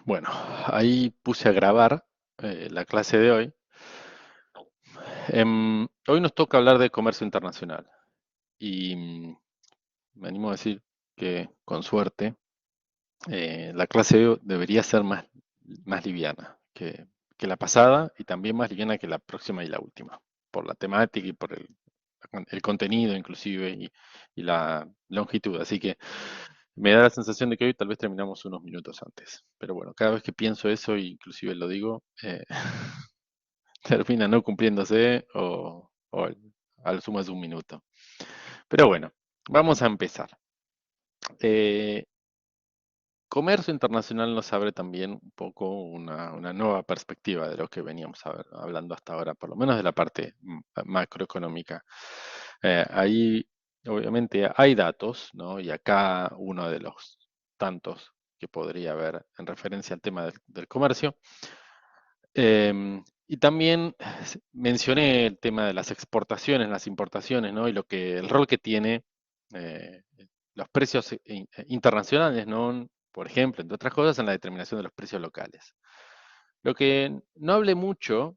Bueno, ahí puse a grabar la clase de hoy. Hoy nos toca hablar de comercio internacional y me animo a decir que con suerte la clase de hoy debería ser más liviana que la pasada y también más liviana que la próxima y la última, por la temática y por el contenido inclusive y la longitud. Así que me da la sensación de que hoy tal vez terminamos unos minutos antes. Pero bueno, cada vez que pienso eso, inclusive lo digo, termina no cumpliéndose o al sumo es un minuto. Pero bueno, vamos a empezar. Eh, Comercio internacional nos abre también un poco una nueva perspectiva de lo que veníamos hablando hasta ahora, por lo menos de la parte macroeconómica. Ahí, obviamente, hay datos, ¿no? Y acá uno de los tantos que podría haber en referencia al tema del comercio. Y también mencioné el tema de las exportaciones, las importaciones, ¿no? Y el rol que tiene eh, los precios internacionales, ¿no? Por ejemplo, entre otras cosas, en la determinación de los precios locales. Lo que no hablé mucho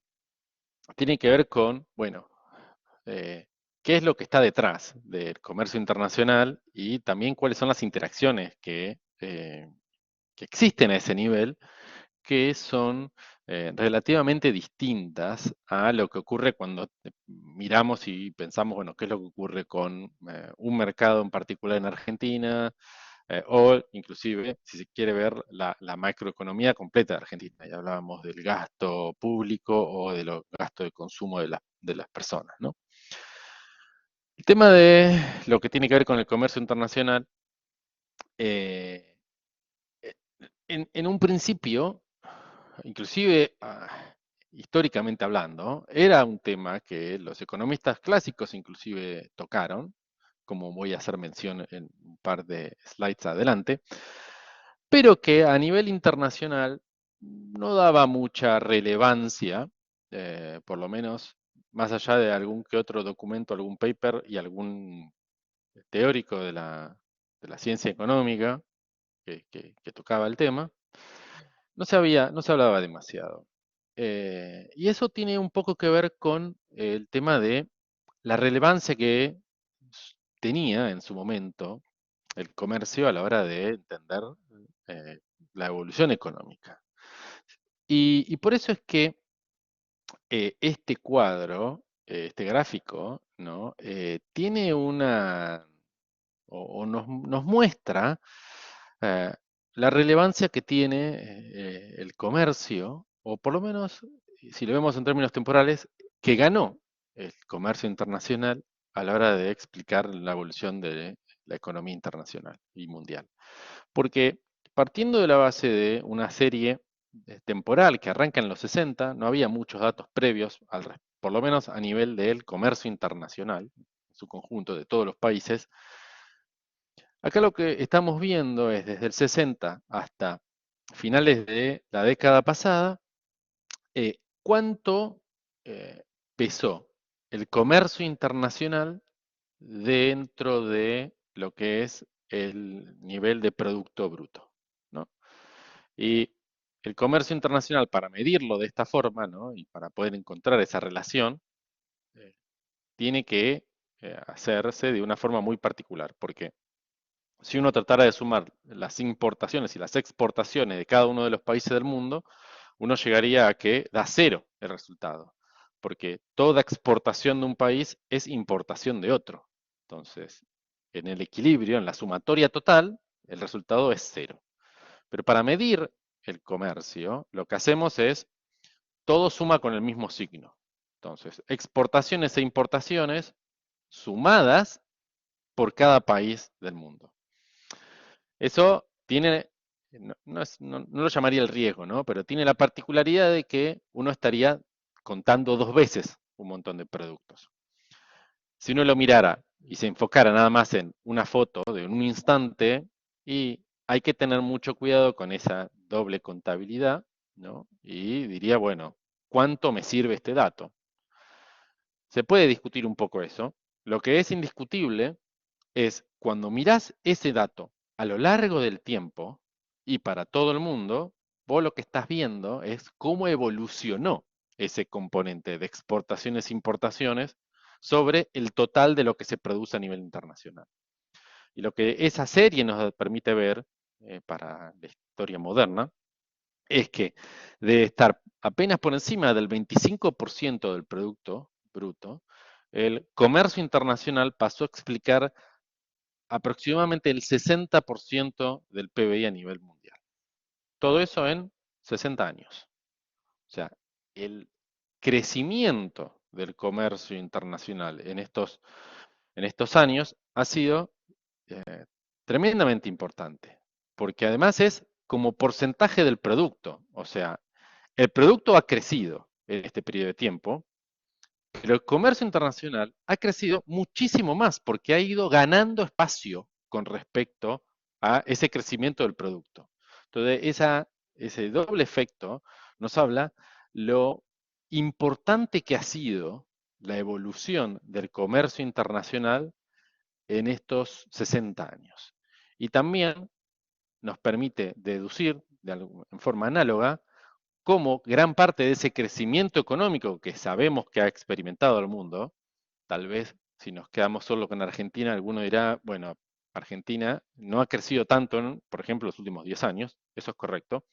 tiene que ver con, bueno, eh, qué es lo que está detrás del comercio internacional y también cuáles son las interacciones que existen a ese nivel que son relativamente distintas a lo que ocurre cuando miramos y pensamos, bueno, qué es lo que ocurre con un mercado en particular en Argentina, o inclusive, si se quiere ver, la macroeconomía completa de Argentina. Ya hablábamos del gasto público o de los gastos de consumo de las personas, ¿no? El tema de lo que tiene que ver con el comercio internacional, eh, en un principio, inclusive históricamente hablando, era un tema que los economistas clásicos inclusive tocaron, como voy a hacer mención en un par de slides adelante, pero que a nivel internacional no daba mucha relevancia, por lo menos más allá de algún que otro documento, algún paper y algún teórico de la ciencia económica que tocaba el tema. No se hablaba demasiado. Y eso tiene un poco que ver con el tema de la relevancia que tenía en su momento el comercio a la hora de entender eh, la evolución económica. Y por eso es que este cuadro, este gráfico, ¿no? Tiene o nos muestra eh, la relevancia que tiene el comercio, o por lo menos, si lo vemos en términos temporales, que ganó el comercio internacional a la hora de explicar la evolución de la economía internacional y mundial. Porque partiendo de la base de una serie temporal que arranca en los 60, no había muchos datos previos, por lo menos a nivel del comercio internacional, en su conjunto de todos los países. Acá lo que estamos viendo es desde el 60 hasta finales de la década pasada, cuánto pesó el comercio internacional dentro de lo que es el nivel de Producto Bruto, ¿no? Y el comercio internacional, para medirlo de esta forma, ¿no? Y para poder encontrar esa relación, eh, tiene que hacerse de una forma muy particular, porque si uno tratara de sumar las importaciones y las exportaciones de cada uno de los países del mundo, uno llegaría a que da cero el resultado, porque toda exportación de un país es importación de otro. Entonces, en el equilibrio, en la sumatoria total, el resultado es cero. Pero para medir el comercio, lo que hacemos es, todo suma con el mismo signo. Entonces, exportaciones e importaciones sumadas por cada país del mundo. Eso tiene, no lo llamaría el riesgo, ¿no? Pero tiene la particularidad de que uno estaría contando dos veces un montón de productos. Si uno lo mirara y se enfocara nada más en una foto de un instante, y hay que tener mucho cuidado con esa doble contabilidad, ¿no? Y diría, bueno, ¿cuánto me sirve este dato? Se puede discutir un poco eso. Lo que es indiscutible es cuando mirás ese dato a lo largo del tiempo y para todo el mundo, vos lo que estás viendo es cómo evolucionó ese componente de exportaciones e importaciones sobre el total de lo que se produce a nivel internacional. Y lo que esa serie nos permite ver para la historia moderna es que de estar apenas por encima del 25% del producto bruto, el comercio internacional pasó a explicar aproximadamente el 60% del PBI a nivel mundial. Todo eso en 60 años. O sea, el crecimiento del comercio internacional en estos años ha sido tremendamente importante, porque además es como porcentaje del producto. O sea, el producto ha crecido en este periodo de tiempo, pero el comercio internacional ha crecido muchísimo más porque ha ido ganando espacio con respecto a ese crecimiento del producto. Entonces, ese doble efecto nos habla lo importante que ha sido la evolución del comercio internacional en estos 60 años. Y también nos permite deducir en forma análoga cómo gran parte de ese crecimiento económico que sabemos que ha experimentado el mundo, tal vez si nos quedamos solo con Argentina, alguno dirá, bueno, Argentina no ha crecido tanto, por ejemplo, los últimos 10 años, eso es correcto,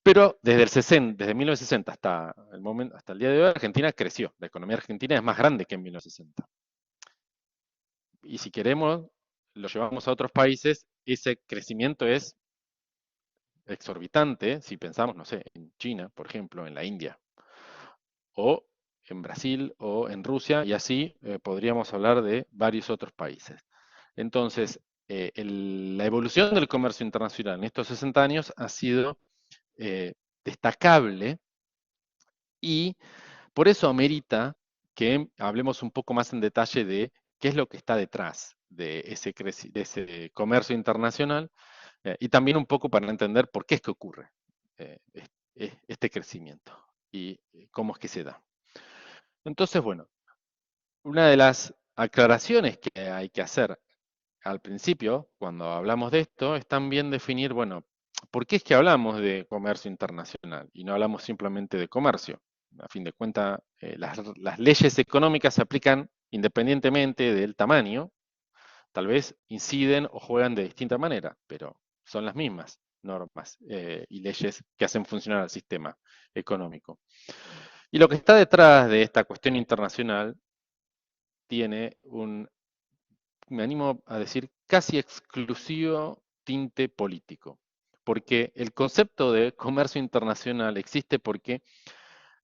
pero desde 1960 hasta el momento, hasta el día de hoy, Argentina creció. La economía argentina es más grande que en 1960. Y si queremos, lo llevamos a otros países, ese crecimiento es exorbitante, si pensamos, no sé, en China, por ejemplo, en la India, o en Brasil o en Rusia, y así podríamos hablar de varios otros países. Entonces, la evolución del comercio internacional en estos 60 años ha sido destacable y por eso amerita que hablemos un poco más en detalle de qué es lo que está detrás de de ese comercio internacional y también un poco para entender por qué es que ocurre este crecimiento y cómo es que se da. Entonces, bueno, una de las aclaraciones que hay que hacer al principio, cuando hablamos de esto, es también definir, bueno, ¿por qué es que hablamos de comercio internacional y no hablamos simplemente de comercio? A fin de cuentas, las leyes económicas se aplican independientemente del tamaño, tal vez inciden o juegan de distinta manera, pero son las mismas normas y leyes que hacen funcionar al sistema económico. Y lo que está detrás de esta cuestión internacional tiene me animo a decir, casi exclusivo tinte político. Porque el concepto de comercio internacional existe porque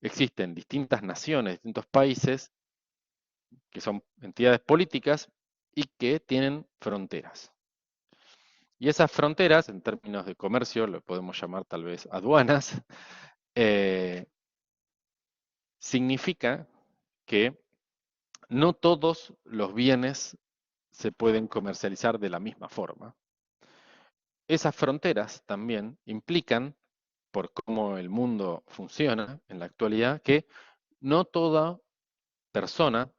existen distintas naciones, distintos países que son entidades políticas y que tienen fronteras. Y esas fronteras, en términos de comercio, lo podemos llamar tal vez aduanas, eh, significa que no todos los bienes se pueden comercializar de la misma forma. Esas fronteras también implican, por cómo el mundo funciona en la actualidad, que no toda persona,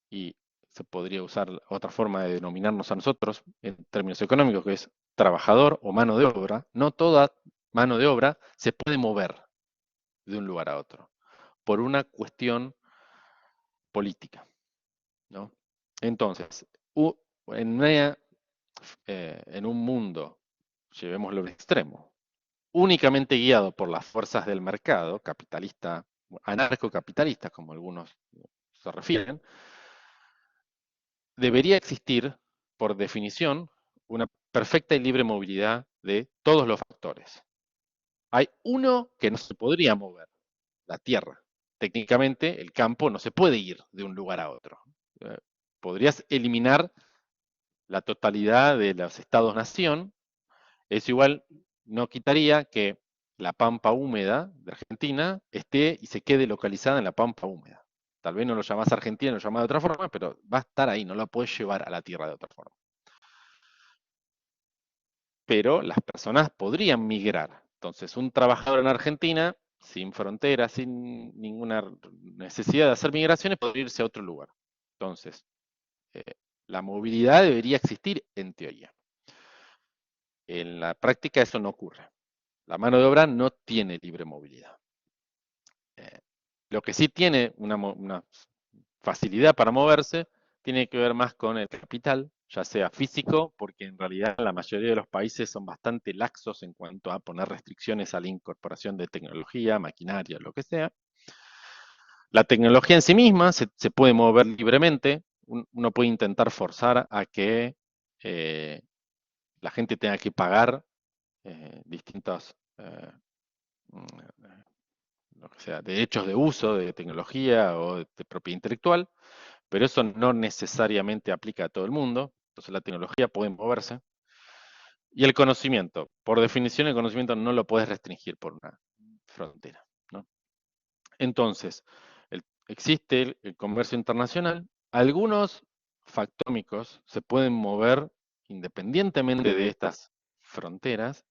y se podría usar otra forma de denominarnos a nosotros en términos económicos, que es trabajador o mano de obra, no toda mano de obra se puede mover de un lugar a otro por una cuestión política, ¿no? Entonces, en, en un mundo, llevémoslo al extremo, únicamente guiado por las fuerzas del mercado, capitalista, anarcocapitalista, como algunos se refieren, debería existir, por definición, una perfecta y libre movilidad de todos los factores. Hay uno que no se podría mover, la tierra. Técnicamente, el campo no se puede ir de un lugar a otro. Eh, Podrías eliminar la totalidad de los estados-nación. Eso igual no quitaría que la pampa húmeda de Argentina esté y se quede localizada en la pampa húmeda. Tal vez no lo llamás Argentina, lo llamás de otra forma, pero va a estar ahí, no la puedes llevar a la tierra de otra forma. Pero las personas podrían migrar. Entonces, un trabajador en Argentina, sin fronteras, sin ninguna necesidad de hacer migraciones, podría irse a otro lugar. Entonces, eh, la movilidad debería existir en teoría. En la práctica eso no ocurre. La mano de obra no tiene libre movilidad. Eh, lo que sí tiene una facilidad para moverse tiene que ver más con el capital, ya sea físico, porque en realidad la mayoría de los países son bastante laxos en cuanto a poner restricciones a la incorporación de tecnología, maquinaria, lo que sea. La tecnología en sí misma se puede mover libremente. Uno puede intentar forzar a que eh, la gente tenga que pagar distintos lo que sea, derechos de uso de tecnología o de propiedad intelectual, pero eso no necesariamente aplica a todo el mundo. Entonces la tecnología puede moverse. Y el conocimiento, por definición, el conocimiento no lo puedes restringir por una frontera, ¿no? Entonces, existe el comercio internacional. Algunos factómicos se pueden mover independientemente de estas fronteras,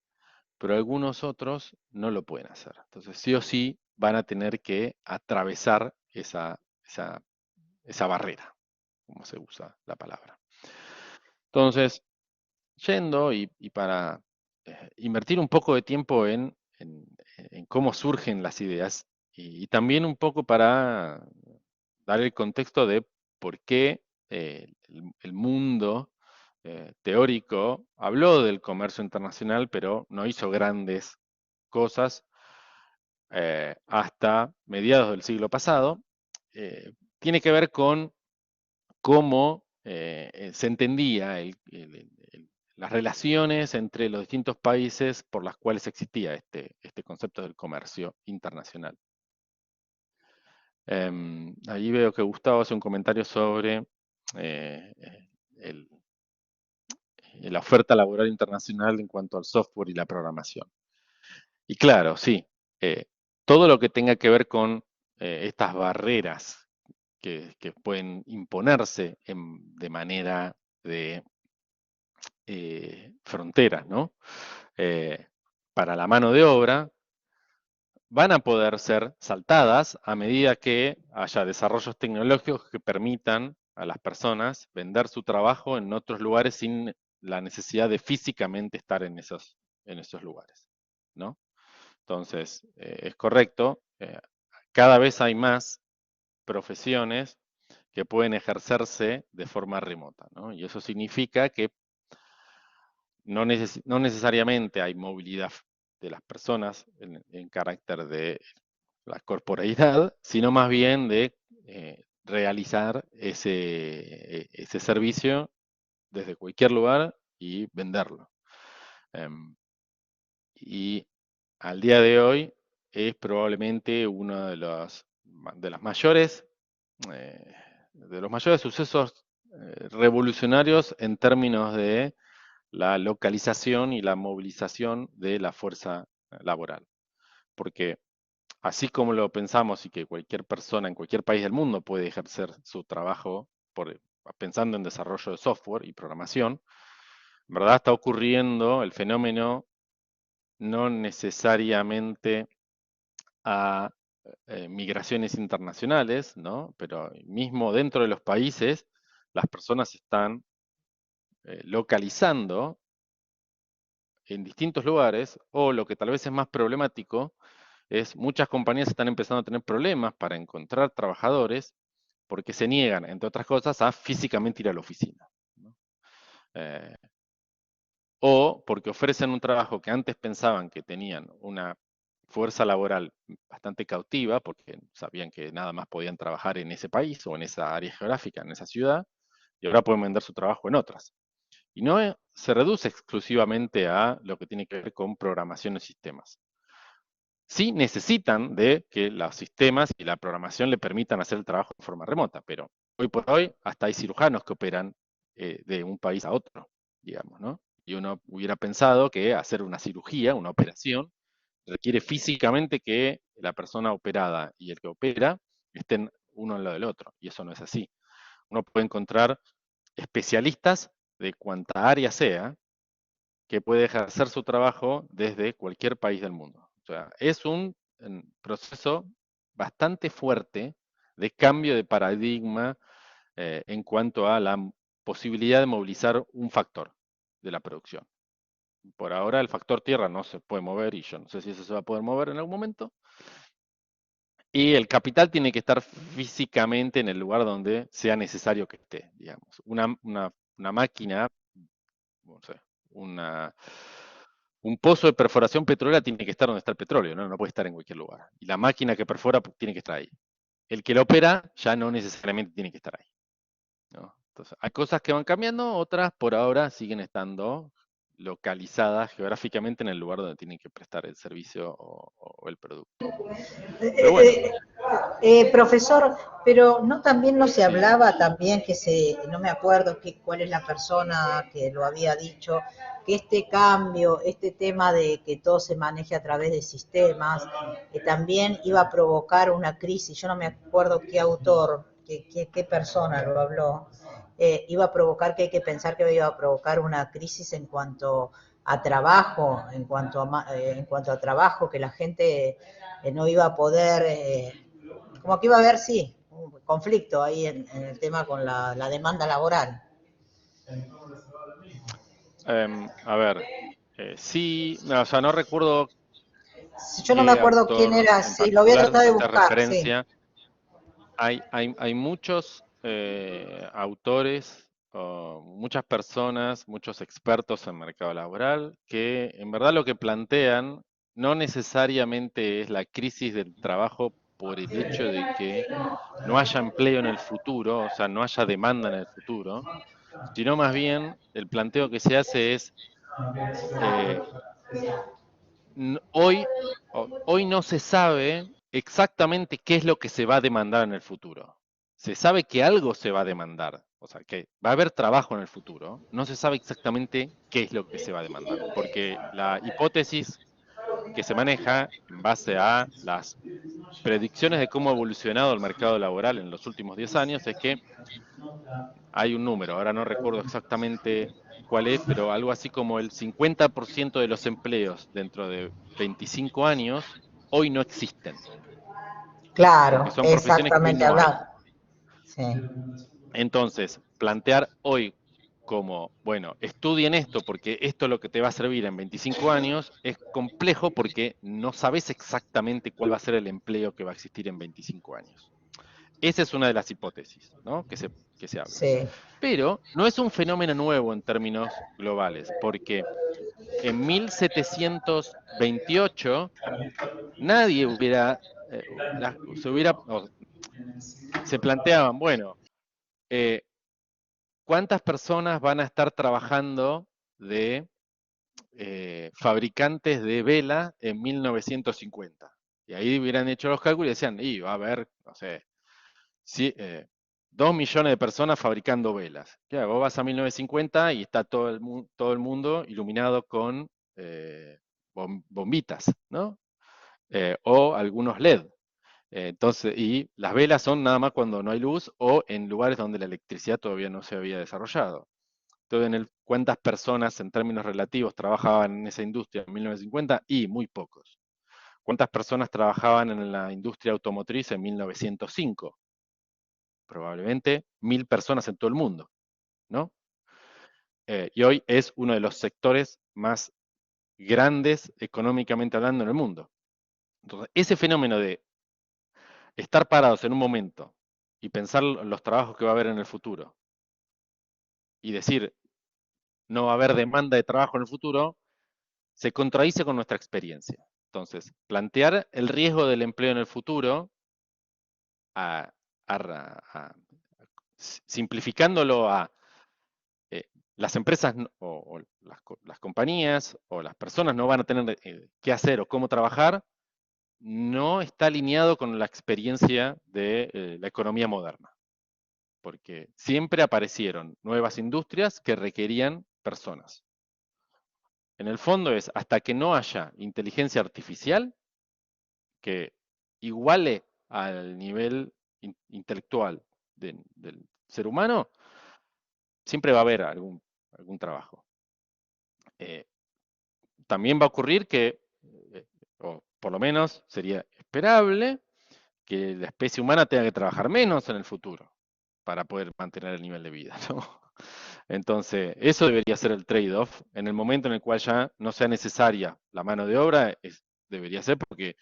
pero algunos otros no lo pueden hacer. Entonces, sí o sí van a tener que atravesar esa barrera, como se usa la palabra. Entonces, yendo y para invertir un poco de tiempo en cómo surgen las ideas y también un poco para dar el contexto de por qué el mundo teórico habló del comercio internacional, pero no hizo grandes cosas hasta mediados del siglo pasado, tiene que ver con cómo se entendía las relaciones entre los distintos países por las cuales existía este concepto del comercio internacional. Ahí veo que Gustavo hace un comentario sobre eh, el- la oferta laboral internacional en cuanto al software y la programación. Y claro, sí, todo lo que tenga que ver con estas barreras que pueden imponerse de manera de fronteras, ¿no? Eh, para la mano de obra van a poder ser saltadas a medida que haya desarrollos tecnológicos que permitan a las personas vender su trabajo en otros lugares sin la necesidad de físicamente estar en esos lugares, ¿no? Entonces, es correcto, cada vez hay más profesiones que pueden ejercerse de forma remota, ¿no? Y eso significa que no necesariamente hay movilidad de las personas en carácter de la corporeidad, sino más bien de realizar ese servicio desde cualquier lugar y venderlo. Em, y al día de hoy es probablemente uno de las de los mayores sucesos revolucionarios en términos de la localización y la movilización de la fuerza laboral. Porque así como lo pensamos y que cualquier persona en cualquier país del mundo puede ejercer su trabajo pensando en desarrollo de software y programación, en verdad está ocurriendo el fenómeno no necesariamente a migraciones internacionales, ¿no? Pero mismo dentro de los países, las personas están localizando en distintos lugares, o lo que tal vez es más problemático, es muchas compañías están empezando a tener problemas para encontrar trabajadores porque se niegan, entre otras cosas, a físicamente ir a la oficina, ¿no? Eh, o porque ofrecen un trabajo que antes pensaban que tenían una fuerza laboral bastante cautiva, porque sabían que nada más podían trabajar en ese país o en esa área geográfica, en esa ciudad, y ahora pueden vender su trabajo en otras. Y no se reduce exclusivamente a lo que tiene que ver con programación de sistemas. Sí necesitan de que los sistemas y la programación le permitan hacer el trabajo de forma remota, pero hoy por hoy hasta hay cirujanos que operan de un país a otro, digamos, ¿no? Y uno hubiera pensado que hacer una cirugía, una operación, requiere físicamente que la persona operada y el que opera estén uno al lado del otro, y eso no es así. Uno puede encontrar especialistas de cuanta área sea, que puede ejercer su trabajo desde cualquier país del mundo. O sea, es un proceso bastante fuerte de cambio de paradigma en cuanto a la posibilidad de movilizar un factor de la producción. Por ahora el factor tierra no se puede mover y yo no sé si eso se va a poder mover en algún momento. Y el capital tiene que estar físicamente en el lugar donde sea necesario que esté, digamos. Una máquina, no sé, una, un pozo de perforación petrolera tiene que estar donde está el petróleo, ¿no? No puede estar en cualquier lugar. Y la máquina que perfora tiene que estar ahí. El que lo opera ya no necesariamente tiene que estar ahí, ¿no? Entonces, hay cosas que van cambiando, otras por ahora siguen estando localizadas geográficamente en el lugar donde tienen que prestar el servicio o el producto. Pero bueno, Profesor, pero no también no se hablaba también que no me acuerdo cuál es la persona que lo había dicho, que este cambio, este tema de que todo se maneje a través de sistemas, también iba a provocar una crisis. Yo no me acuerdo qué autor, qué persona lo habló. Iba a provocar, que hay que pensar que iba a provocar una crisis en cuanto a trabajo, en cuanto a trabajo, que la gente no iba a poder, como que iba a haber, sí, un conflicto ahí en el tema con la demanda laboral. a ver, sí, no, o sea, no recuerdo Yo no me qué acuerdo quién autor era, en sí, lo voy a particular tratar de hace buscar, sí. referencia. Hay muchos autores, o muchas personas, muchos expertos en mercado laboral que en verdad lo que plantean no necesariamente es la crisis del trabajo por el hecho de que no haya empleo en el futuro, o sea, no haya demanda en el futuro, sino más bien el planteo que se hace es eh, hoy, hoy no se sabe exactamente qué es lo que se va a demandar en el futuro. Se sabe que algo se va a demandar, o sea, que va a haber trabajo en el futuro. No se sabe exactamente qué es lo que se va a demandar, porque la hipótesis que se maneja en base a las predicciones de cómo ha evolucionado el mercado laboral en los últimos 10 años es que hay un número, ahora no recuerdo exactamente cuál es, pero algo así como el 50% de los empleos dentro de 25 años hoy no existen, porque Claro, son profesiones que hoy exactamente no hay. hablado. Sí. Entonces, plantear hoy como, bueno, estudien esto porque esto es lo que te va a servir en 25 años, es complejo porque no sabes exactamente cuál va a ser el empleo que va a existir en 25 años. Esa es una de las hipótesis, ¿no? Que se habla. Sí. Pero no es un fenómeno nuevo en términos globales, porque en 1728 nadie hubiera, se hubiera, se planteaban, bueno, eh, ¿cuántas personas van a estar trabajando de fabricantes de vela en 1950? Y ahí hubieran hecho los cálculos y decían, y va a haber, no sé, 2 millones de personas fabricando velas. Claro, vos vas a 1950 y está todo el mundo iluminado con bombitas, ¿no? O algunos LED. Entonces, y las velas son nada más cuando no hay luz o en lugares donde la electricidad todavía no se había desarrollado. Entonces, ¿cuántas personas en términos relativos trabajaban en esa industria en 1950? Y muy pocos. ¿Cuántas personas trabajaban en la industria automotriz en 1905? Probablemente 1000 personas en todo el mundo, ¿no? Y hoy es uno de los sectores más grandes económicamente hablando en el mundo. Entonces, ese fenómeno de estar parados en un momento y pensar los trabajos que va a haber en el futuro y decir no va a haber demanda de trabajo en el futuro, se contradice con nuestra experiencia. Entonces, plantear el riesgo del empleo en el futuro, a, simplificándolo a las empresas o las compañías o las personas no van a tener qué hacer o cómo trabajar, no está alineado con la experiencia de la economía moderna, porque siempre aparecieron nuevas industrias que requerían personas. En el fondo es, hasta que no haya inteligencia artificial que iguale al nivel intelectual del ser humano, siempre va a haber algún trabajo. Eh, También va a ocurrir que, o por lo menos sería esperable, que la especie humana tenga que trabajar menos en el futuro para poder mantener el nivel de vida, ¿no? Entonces, eso debería ser el trade-off. En el momento en el cual ya no sea necesaria la mano de obra, debería ser porque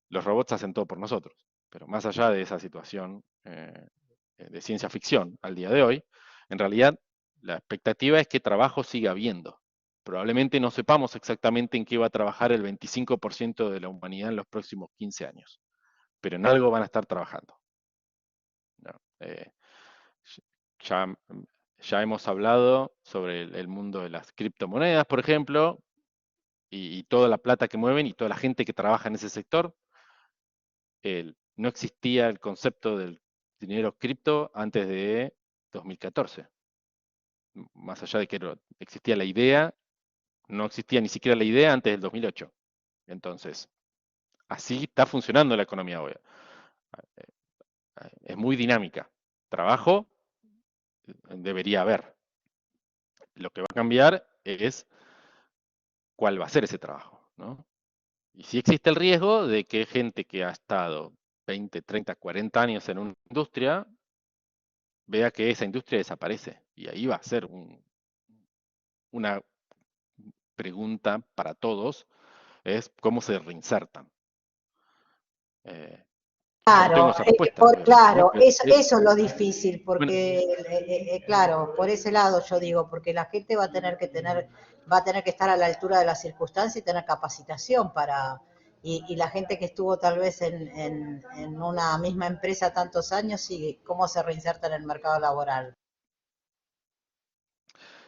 los robots hacen todo por nosotros. Pero más allá de esa situación de ciencia ficción al día de hoy, en realidad la expectativa es que trabajo siga habiendo. Probablemente no sepamos exactamente en qué va a trabajar el 25% de la humanidad en los próximos 15 años, pero en algo van a estar trabajando, ¿no? Ya, ya hemos hablado sobre el mundo de las criptomonedas, por ejemplo, y toda la plata que mueven y toda la gente que trabaja en ese sector. No existía el concepto del dinero cripto antes de 2014. Más allá de que existía la idea, no existía ni siquiera la idea antes del 2008. Entonces, así está funcionando la economía hoy. Es muy dinámica. Trabajo debería haber. Lo que va a cambiar es cuál va a ser ese trabajo, ¿no? Y sí existe el riesgo de que gente que ha estado 20, 30, 40 años en una industria vea que esa industria desaparece. Y ahí va a ser una pregunta para todos, es cómo se reinsertan. Yo no tengo Claro, esa respuesta, obviamente, ¿no? claro, Pero, eso es lo difícil, bueno, porque, claro, por ese lado yo digo, porque la gente va a tener que estar a la altura de las circunstancias y tener capacitación y la gente que estuvo tal vez en una misma empresa tantos años, y cómo se reinserta en el mercado laboral.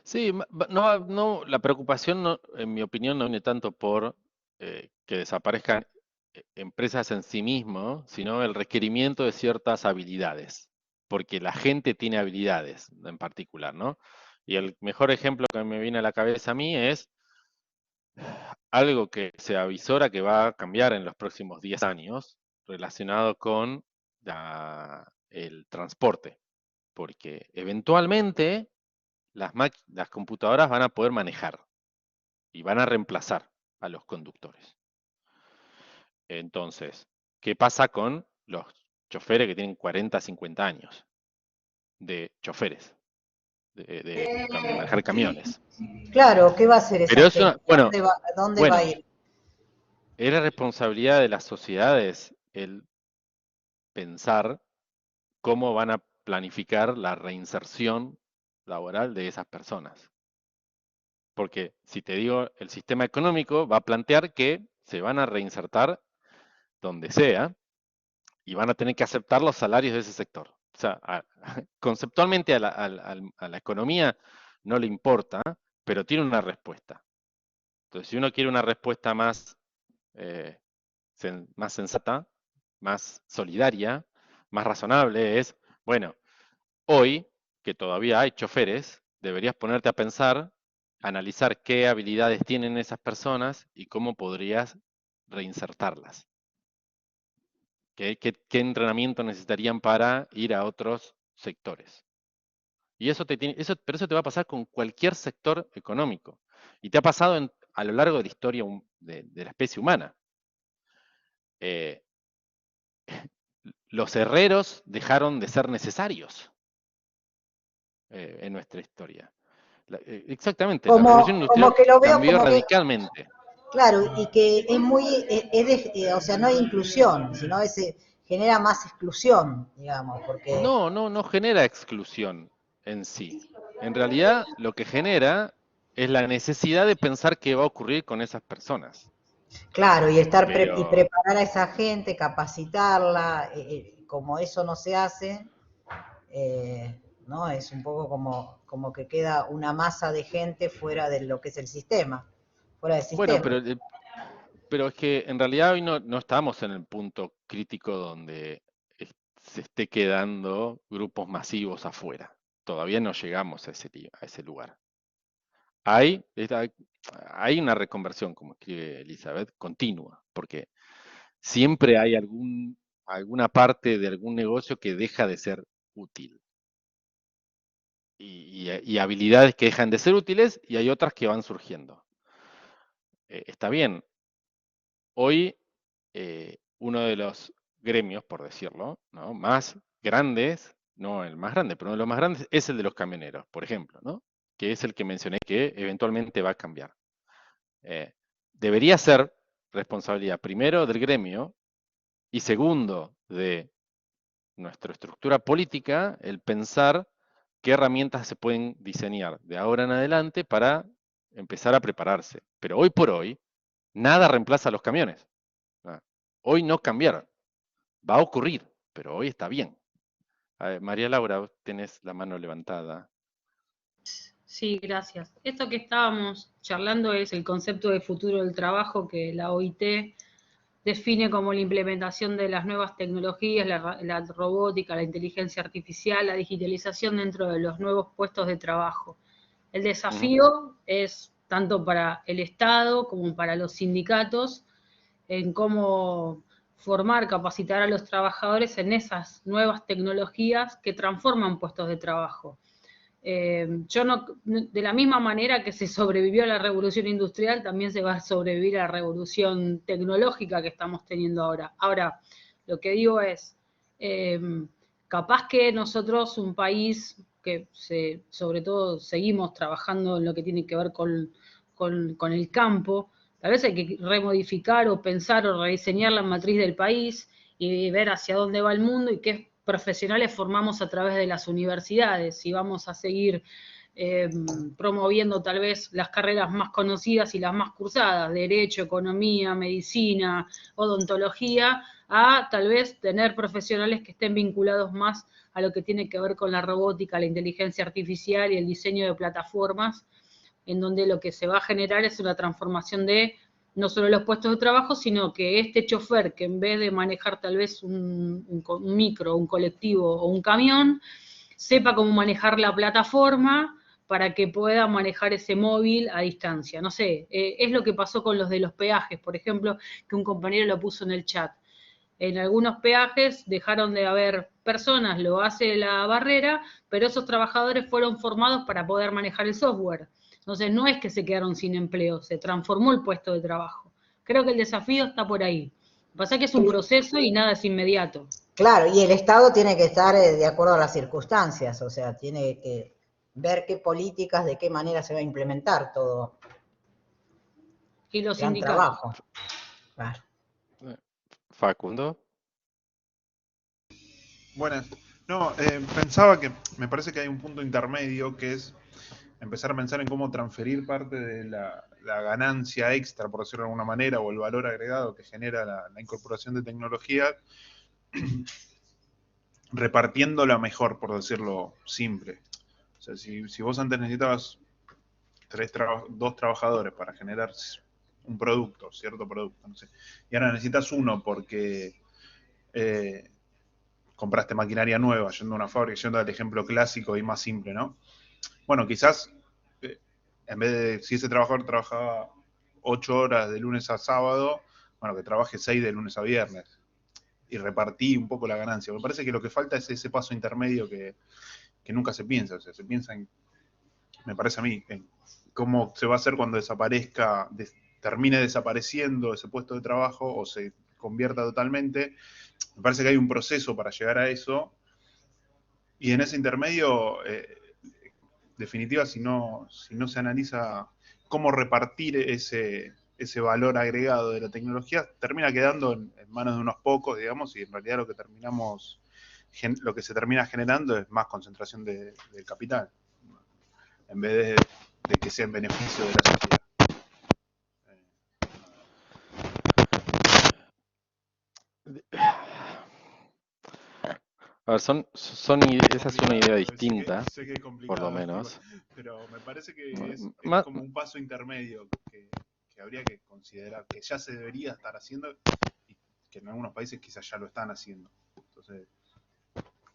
sí, no, no, la preocupación, en mi opinión, no viene tanto por que desaparezcan empresas en sí mismo, sino el requerimiento de ciertas habilidades, porque la gente tiene habilidades en particular, ¿no? Y el mejor ejemplo que me viene a la cabeza a mí es algo que se avisora que va a cambiar en los próximos 10 años relacionado con el transporte, porque eventualmente las computadoras van a poder manejar y van a reemplazar a los conductores. Entonces, ¿qué pasa con los choferes que tienen 40, 50 años de choferes, de manejar camiones? Claro, ¿qué va a hacer Pero esa es gente? bueno, ¿Dónde va a bueno, ir? era responsabilidad de las sociedades el pensar cómo van a planificar la reinserción laboral de esas personas. Porque si te digo, el sistema económico va a plantear que se van a reinsertar donde sea y van a tener que aceptar los salarios de ese sector. O sea, conceptualmente a la economía no le importa, pero tiene una respuesta. Entonces, si uno quiere una respuesta eh, más sensata, más solidaria, más razonable, es, bueno, hoy, que todavía hay choferes, deberías ponerte a pensar, analizar qué habilidades tienen esas personas y cómo podrías reinsertarlas. ¿Qué entrenamiento necesitarían para ir a otros sectores? Y pero eso te va a pasar con cualquier sector económico. Y te ha pasado a lo largo de la historia de la especie humana. Eh, los herreros dejaron de ser necesarios en nuestra historia. Exactamente, la revolución Como industrial que lo veo cambió como que, radicalmente. claro, y que es muy, o sea, no hay inclusión, sino genera más exclusión, digamos, porque, No, no, no genera exclusión en sí. En realidad, lo que genera es la necesidad de pensar qué va a ocurrir con esas personas. claro, y Pero, preparar a esa gente, capacitarla, como eso no se hace, ¿no? Es un poco como que queda una masa de gente fuera de lo que es el sistema, fuera del bueno, sistema. pero es que en realidad hoy no estamos en el punto crítico donde se esté quedando grupos masivos afuera. Todavía no llegamos a ese lugar. Hay, hay una reconversión, como escribe Elizabeth, continua, porque siempre hay alguna parte de algún negocio que deja de ser útil. Y habilidades que dejan de ser útiles y hay otras que van surgiendo. Está bien, hoy uno de los gremios, por decirlo, ¿no? Más grandes, no el más grande, pero uno de los más grandes es el de los camioneros, por ejemplo, ¿no? que es el que mencioné que eventualmente va a cambiar. Debería ser responsabilidad primero del gremio y segundo de nuestra estructura política el pensar qué herramientas se pueden diseñar de ahora en adelante para empezar a prepararse. Pero hoy por hoy, nada reemplaza a los camiones. Ah, hoy no cambiaron. Va a ocurrir, pero hoy está bien. A ver, María Laura, vos tenés la mano levantada. Sí, gracias. Esto que estábamos charlando es el concepto de futuro del trabajo que la OIT define como la implementación de las nuevas tecnologías, la robótica, la inteligencia artificial, la digitalización dentro de los nuevos puestos de trabajo. El Ujú. desafío es tanto para el Estado como para los sindicatos en cómo formar, capacitar a los trabajadores en esas nuevas tecnologías que transforman puestos de trabajo. Yo no, de la misma manera que se sobrevivió a la revolución industrial, también se va a sobrevivir a la revolución tecnológica que estamos teniendo ahora. Ahora, lo que digo es, eh, capaz que nosotros, un país que sobre todo seguimos trabajando en lo que tiene que ver con el campo, tal vez hay que remodificar o pensar o rediseñar la matriz del país y ver hacia dónde va el mundo y qué profesionales formamos a través de las universidades, si vamos a seguir promoviendo tal vez las carreras más conocidas y las más cursadas, derecho, economía, medicina, odontología, a tal vez tener profesionales que estén vinculados más a lo que tiene que ver con la robótica, la inteligencia artificial y el diseño de plataformas, en donde lo que se va a generar es una transformación de no solo los puestos de trabajo, sino que este chofer que en vez de manejar tal vez un micro, un colectivo o un camión, sepa cómo manejar la plataforma para que pueda manejar ese móvil a distancia. No sé, es lo que pasó con los de los peajes, por ejemplo, que un compañero lo puso en el chat. En algunos peajes dejaron de haber personas, lo hace la barrera, pero esos trabajadores fueron formados para poder manejar el software. Entonces no es que se quedaron sin empleo, se transformó el puesto de trabajo. Creo que el desafío está por ahí. Lo que pasa es que es un proceso y nada es inmediato. Claro, y el Estado tiene que estar de acuerdo a las circunstancias, o sea, tiene que ver qué políticas, de qué manera se va a implementar todo Y los plan sindicatos. trabajo. Claro. Facundo. Buenas. No, pensaba que me parece que hay un punto intermedio que es empezar a pensar en cómo transferir parte de la ganancia extra, por decirlo de alguna manera, o el valor agregado que genera la incorporación de tecnología, repartiéndola mejor, por decirlo simple. O sea, si vos antes necesitabas dos trabajadores para generar un producto, cierto producto, no sé, y ahora necesitas uno porque compraste maquinaria nueva, yendo a una fábrica, yendo al ejemplo clásico y más simple, ¿no? Bueno, quizás en vez de, si ese trabajador trabajaba 8 horas de lunes a sábado, bueno, que trabaje 6 de lunes a viernes y repartí un poco la ganancia. Me parece que lo que falta es ese paso intermedio que nunca se piensa, o sea, se piensa en, me parece a mí, en cómo se va a hacer cuando desaparezca, termine desapareciendo ese puesto de trabajo o se convierta totalmente. Me parece que hay un proceso para llegar a eso y en ese intermedio, definitiva, si no se analiza cómo repartir ese valor agregado de la tecnología, termina quedando en manos de unos pocos, digamos, y en realidad lo que se termina generando es más concentración del capital, en vez de que sea en beneficio de la sociedad. A ver, esa es una idea distinta, Sé que es por lo complicado, menos. pero me parece que es Ma- como un paso intermedio que habría que considerar, que ya se debería estar haciendo y que en algunos países quizás ya lo están haciendo. Entonces,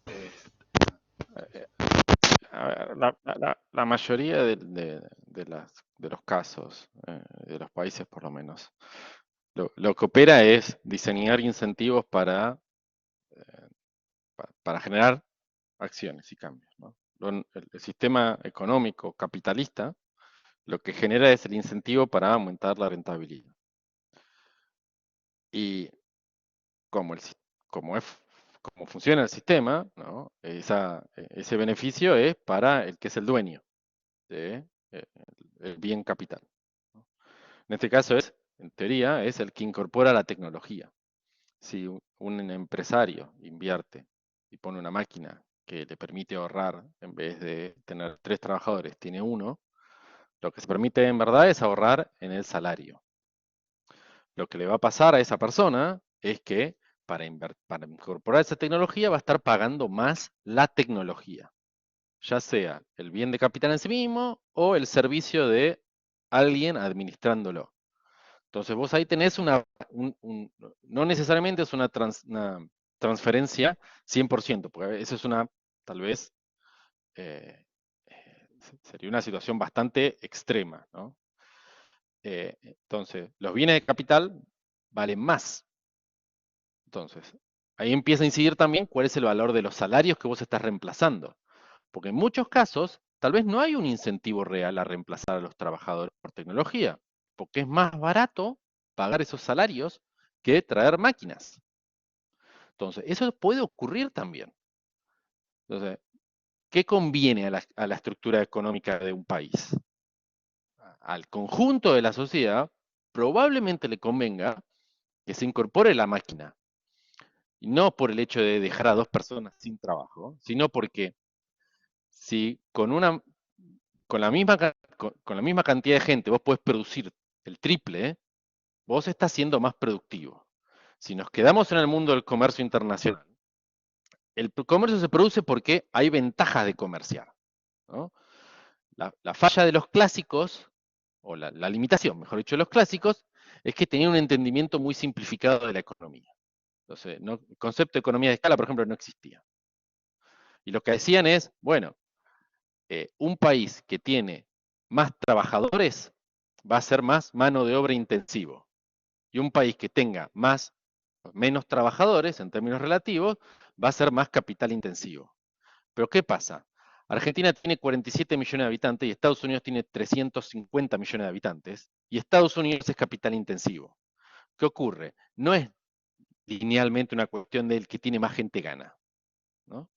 eh, eh, a ver, la mayoría de los casos, de los países por lo menos, lo que opera es diseñar incentivos para generar acciones y cambios, ¿no? El sistema económico capitalista lo que genera es el incentivo para aumentar la rentabilidad. Y como, el, si- como, es, como funciona el sistema, ¿no? Ese beneficio es para el que es el dueño de el bien capital, ¿no? En este caso en teoría, es el que incorpora la tecnología. Si un empresario invierte y pone una máquina que le permite ahorrar, en vez de tener 3 trabajadores, tiene uno, lo que se permite en verdad es ahorrar en el salario. Lo que le va a pasar a esa persona es que para incorporar esa tecnología va a estar pagando más la tecnología, ya sea el bien de capital en sí mismo o el servicio de alguien administrándolo. Entonces vos ahí tenés no necesariamente es una transferencia 100%, porque eso es tal vez, eh, sería una situación bastante extrema, ¿no? Entonces, los bienes de capital valen más. Entonces, ahí empieza a incidir también cuál es el valor de los salarios que vos estás reemplazando. Porque en muchos casos, tal vez no hay un incentivo real a reemplazar a los trabajadores por tecnología, porque es más barato pagar esos salarios que traer máquinas. Entonces, eso puede ocurrir también. Entonces, ¿qué conviene a la estructura económica de un país? Al conjunto de la sociedad, probablemente le convenga que se incorpore la máquina. Y no por el hecho de dejar a 2 personas sin trabajo, sino porque si con la misma cantidad de gente vos podés producir el triple, vos estás siendo más productivo. Si nos quedamos en el mundo del comercio internacional, el comercio se produce porque hay ventajas de comerciar, ¿no? La falla de los clásicos, o la limitación, mejor dicho, de los clásicos, es que tenían un entendimiento muy simplificado de la economía. Entonces, el concepto de economía de escala, por ejemplo, no existía. Y lo que decían es, bueno, un país que tiene más trabajadores va a ser más mano de obra intensivo. Y un país que tenga menos trabajadores en términos relativos va a ser más capital intensivo. Pero ¿qué pasa? Argentina tiene 47 millones de habitantes y Estados Unidos tiene 350 millones de habitantes y Estados Unidos es capital intensivo. ¿Qué ocurre? No es linealmente una cuestión del que tiene más gente gana, ¿no?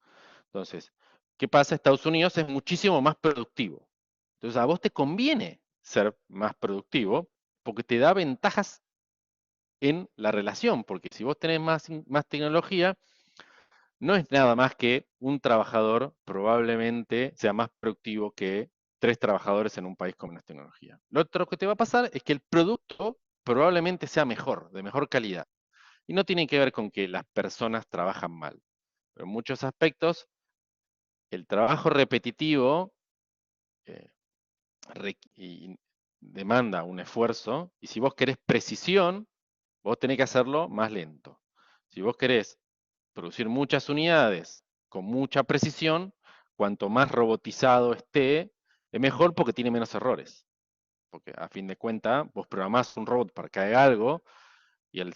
Entonces, ¿qué pasa? Estados Unidos es muchísimo más productivo. Entonces, a vos te conviene ser más productivo porque te da ventajas en la relación, porque si vos tenés más tecnología, no es nada más que un trabajador probablemente sea más productivo que 3 trabajadores en un país con menos tecnología. Lo otro que te va a pasar es que el producto probablemente sea mejor, de mejor calidad. Y no tiene que ver con que las personas trabajan mal. Pero en muchos aspectos, el trabajo repetitivo eh, demanda un esfuerzo, y si vos querés precisión, vos tenés que hacerlo más lento. Si vos querés producir muchas unidades con mucha precisión, cuanto más robotizado esté, es mejor porque tiene menos errores. Porque a fin de cuentas, vos programás un robot para que haga algo y el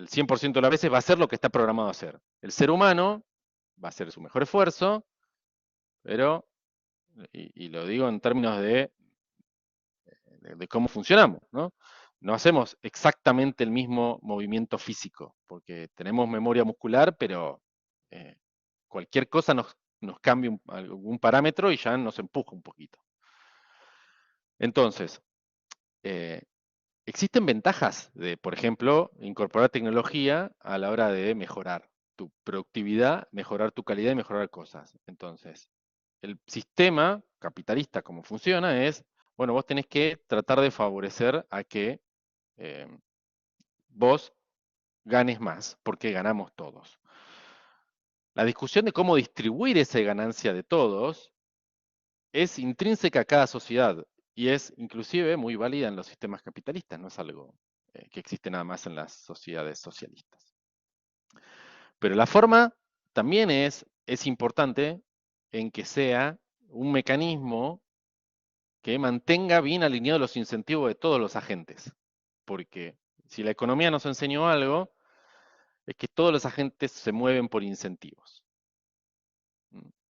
100% de las veces va a hacer lo que está programado a hacer. El ser humano va a hacer su mejor esfuerzo, pero, y lo digo en términos de cómo funcionamos, ¿no? No hacemos exactamente el mismo movimiento físico, porque tenemos memoria muscular, pero cualquier cosa nos cambia algún parámetro y ya nos empuja un poquito. Entonces, eh, existen ventajas de, por ejemplo, incorporar tecnología a la hora de mejorar tu productividad, mejorar tu calidad y mejorar cosas. Entonces, el sistema capitalista, como funciona, es, bueno, vos tenés que tratar de favorecer a que eh, vos ganes más, porque ganamos todos. La discusión de cómo distribuir esa ganancia de todos es intrínseca a cada sociedad y es inclusive muy válida en los sistemas capitalistas, no es algo que existe nada más en las sociedades socialistas. Pero la forma también es importante en que sea un mecanismo que mantenga bien alineados los incentivos de todos los agentes. Porque si la economía nos enseñó algo, es que todos los agentes se mueven por incentivos.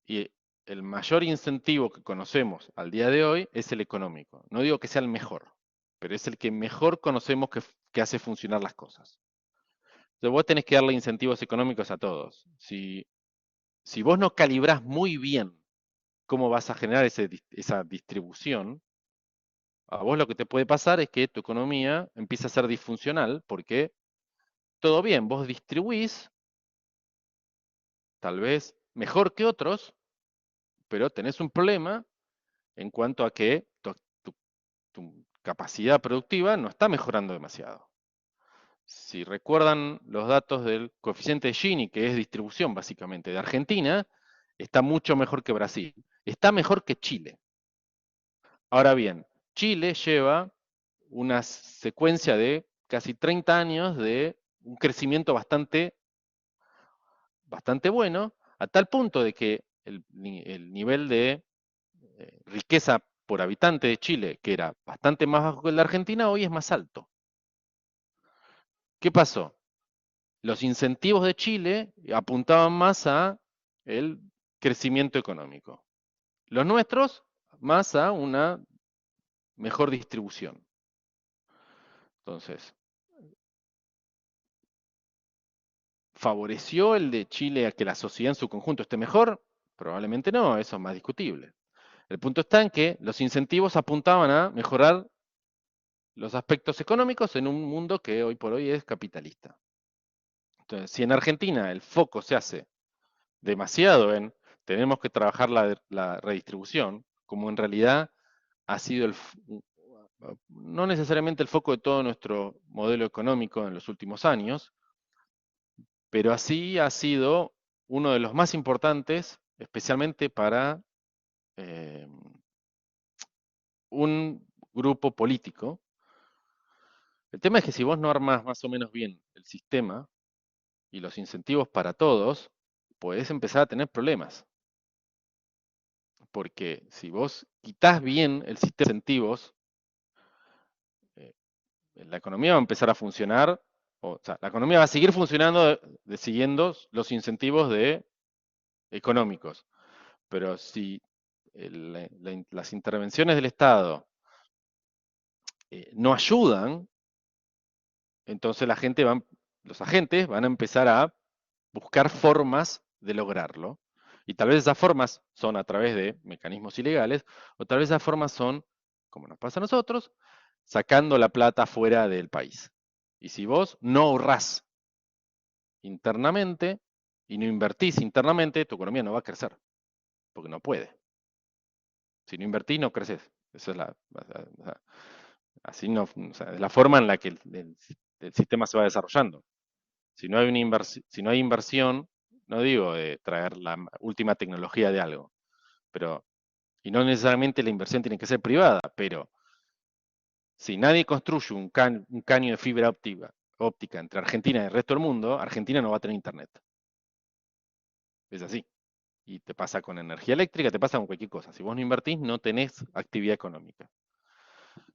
Y el mayor incentivo que conocemos al día de hoy es el económico. No digo que sea el mejor, pero es el que mejor conocemos que hace funcionar las cosas. Entonces vos tenés que darle incentivos económicos a todos. Si vos no calibrás muy bien cómo vas a generar esa distribución, a vos lo que te puede pasar es que tu economía empieza a ser disfuncional porque todo bien, vos distribuís, tal vez mejor que otros, pero tenés un problema en cuanto a que tu capacidad productiva no está mejorando demasiado. Si recuerdan los datos del coeficiente de Gini, que es distribución básicamente de Argentina, está mucho mejor que Brasil. Está mejor que Chile. Ahora bien, Chile lleva una secuencia de casi 30 años de un crecimiento bastante bueno, a tal punto de que el nivel de riqueza por habitante de Chile, que era bastante más bajo que el de Argentina, hoy es más alto. ¿Qué pasó? Los incentivos de Chile apuntaban más a el crecimiento económico. Los nuestros más a una mejor distribución. Entonces, ¿favoreció el de Chile a que la sociedad en su conjunto esté mejor? Probablemente no, eso es más discutible. El punto está en que los incentivos apuntaban a mejorar los aspectos económicos en un mundo que hoy por hoy es capitalista. Entonces, si en Argentina el foco se hace demasiado en tenemos que trabajar la redistribución, como en realidad ha sido no necesariamente el foco de todo nuestro modelo económico en los últimos años, pero así ha sido uno de los más importantes, especialmente para eh, un grupo político. El tema es que si vos no armás más o menos bien el sistema y los incentivos para todos, podés empezar a tener problemas. Porque si vos quitas bien el sistema de incentivos, eh, la economía va a empezar a funcionar, o sea, la economía va a seguir funcionando siguiendo los incentivos económicos. Pero si las intervenciones del Estado no ayudan, entonces los agentes van a empezar a buscar formas de lograrlo. Y tal vez esas formas son a través de mecanismos ilegales, o tal vez esas formas son, como nos pasa a nosotros, sacando la plata fuera del país. Y si vos no ahorrás internamente y no invertís internamente, tu economía no va a crecer, porque no puede. Si no invertís, no creces. Esa es así no, o sea, es la forma en la que el sistema se va desarrollando. Si no hay si no hay inversión, no digo de traer la última tecnología de algo, pero, y no necesariamente la inversión tiene que ser privada, pero si nadie construye un caño de fibra óptica entre Argentina y el resto del mundo, Argentina no va a tener internet. Es así. Y te pasa con energía eléctrica, te pasa con cualquier cosa. Si vos no invertís, no tenés actividad económica.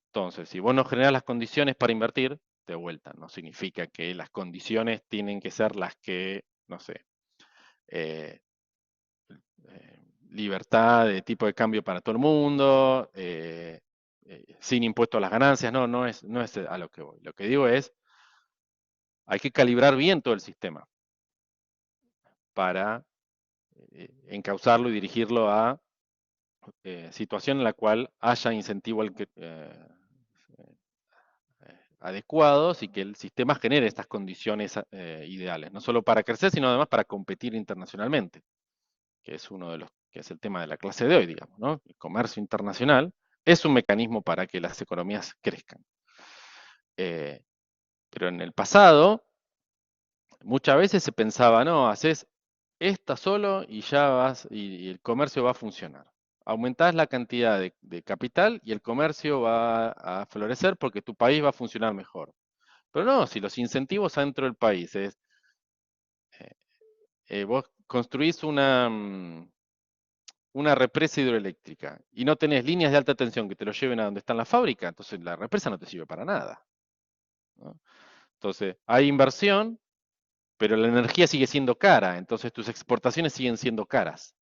Entonces, si vos no generás las condiciones para invertir, de vuelta, no significa que las condiciones tienen que ser las que, no sé, eh, libertad de tipo de cambio para todo el mundo, sin impuesto a las ganancias, no es a lo que voy. Lo que digo es, hay que calibrar bien todo el sistema para encauzarlo y dirigirlo a situación en la cual haya incentivo adecuados y que el sistema genere estas condiciones ideales, no solo para crecer, sino además para competir internacionalmente, que es que es el tema de la clase de hoy, digamos, ¿no? El comercio internacional es un mecanismo para que las economías crezcan. Pero en el pasado, muchas veces se pensaba, no, haces esta solo y ya y el comercio va a funcionar. Aumentás la cantidad de capital y el comercio va a florecer porque tu país va a funcionar mejor. Pero no, si los incentivos adentro del país es, eh, vos construís una represa hidroeléctrica y no tenés líneas de alta tensión que te lo lleven a donde está la fábrica, entonces la represa no te sirve para nada, ¿no? Entonces, hay inversión, pero la energía sigue siendo cara, entonces tus exportaciones siguen siendo caras.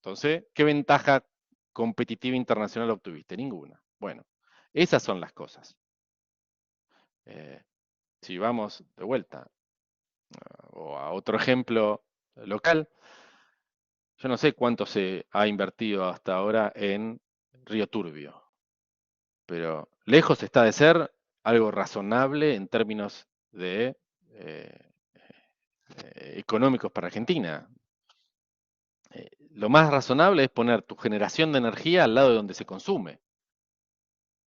Entonces, ¿qué ventaja competitiva internacional obtuviste? Ninguna. Bueno, esas son las cosas. Eh, si vamos de vuelta o a otro ejemplo local, Yo no sé cuánto se ha invertido hasta ahora en Río Turbio, pero lejos está de ser algo razonable en términos de económicos para Argentina. Lo más razonable es poner tu generación de energía al lado de donde se consume.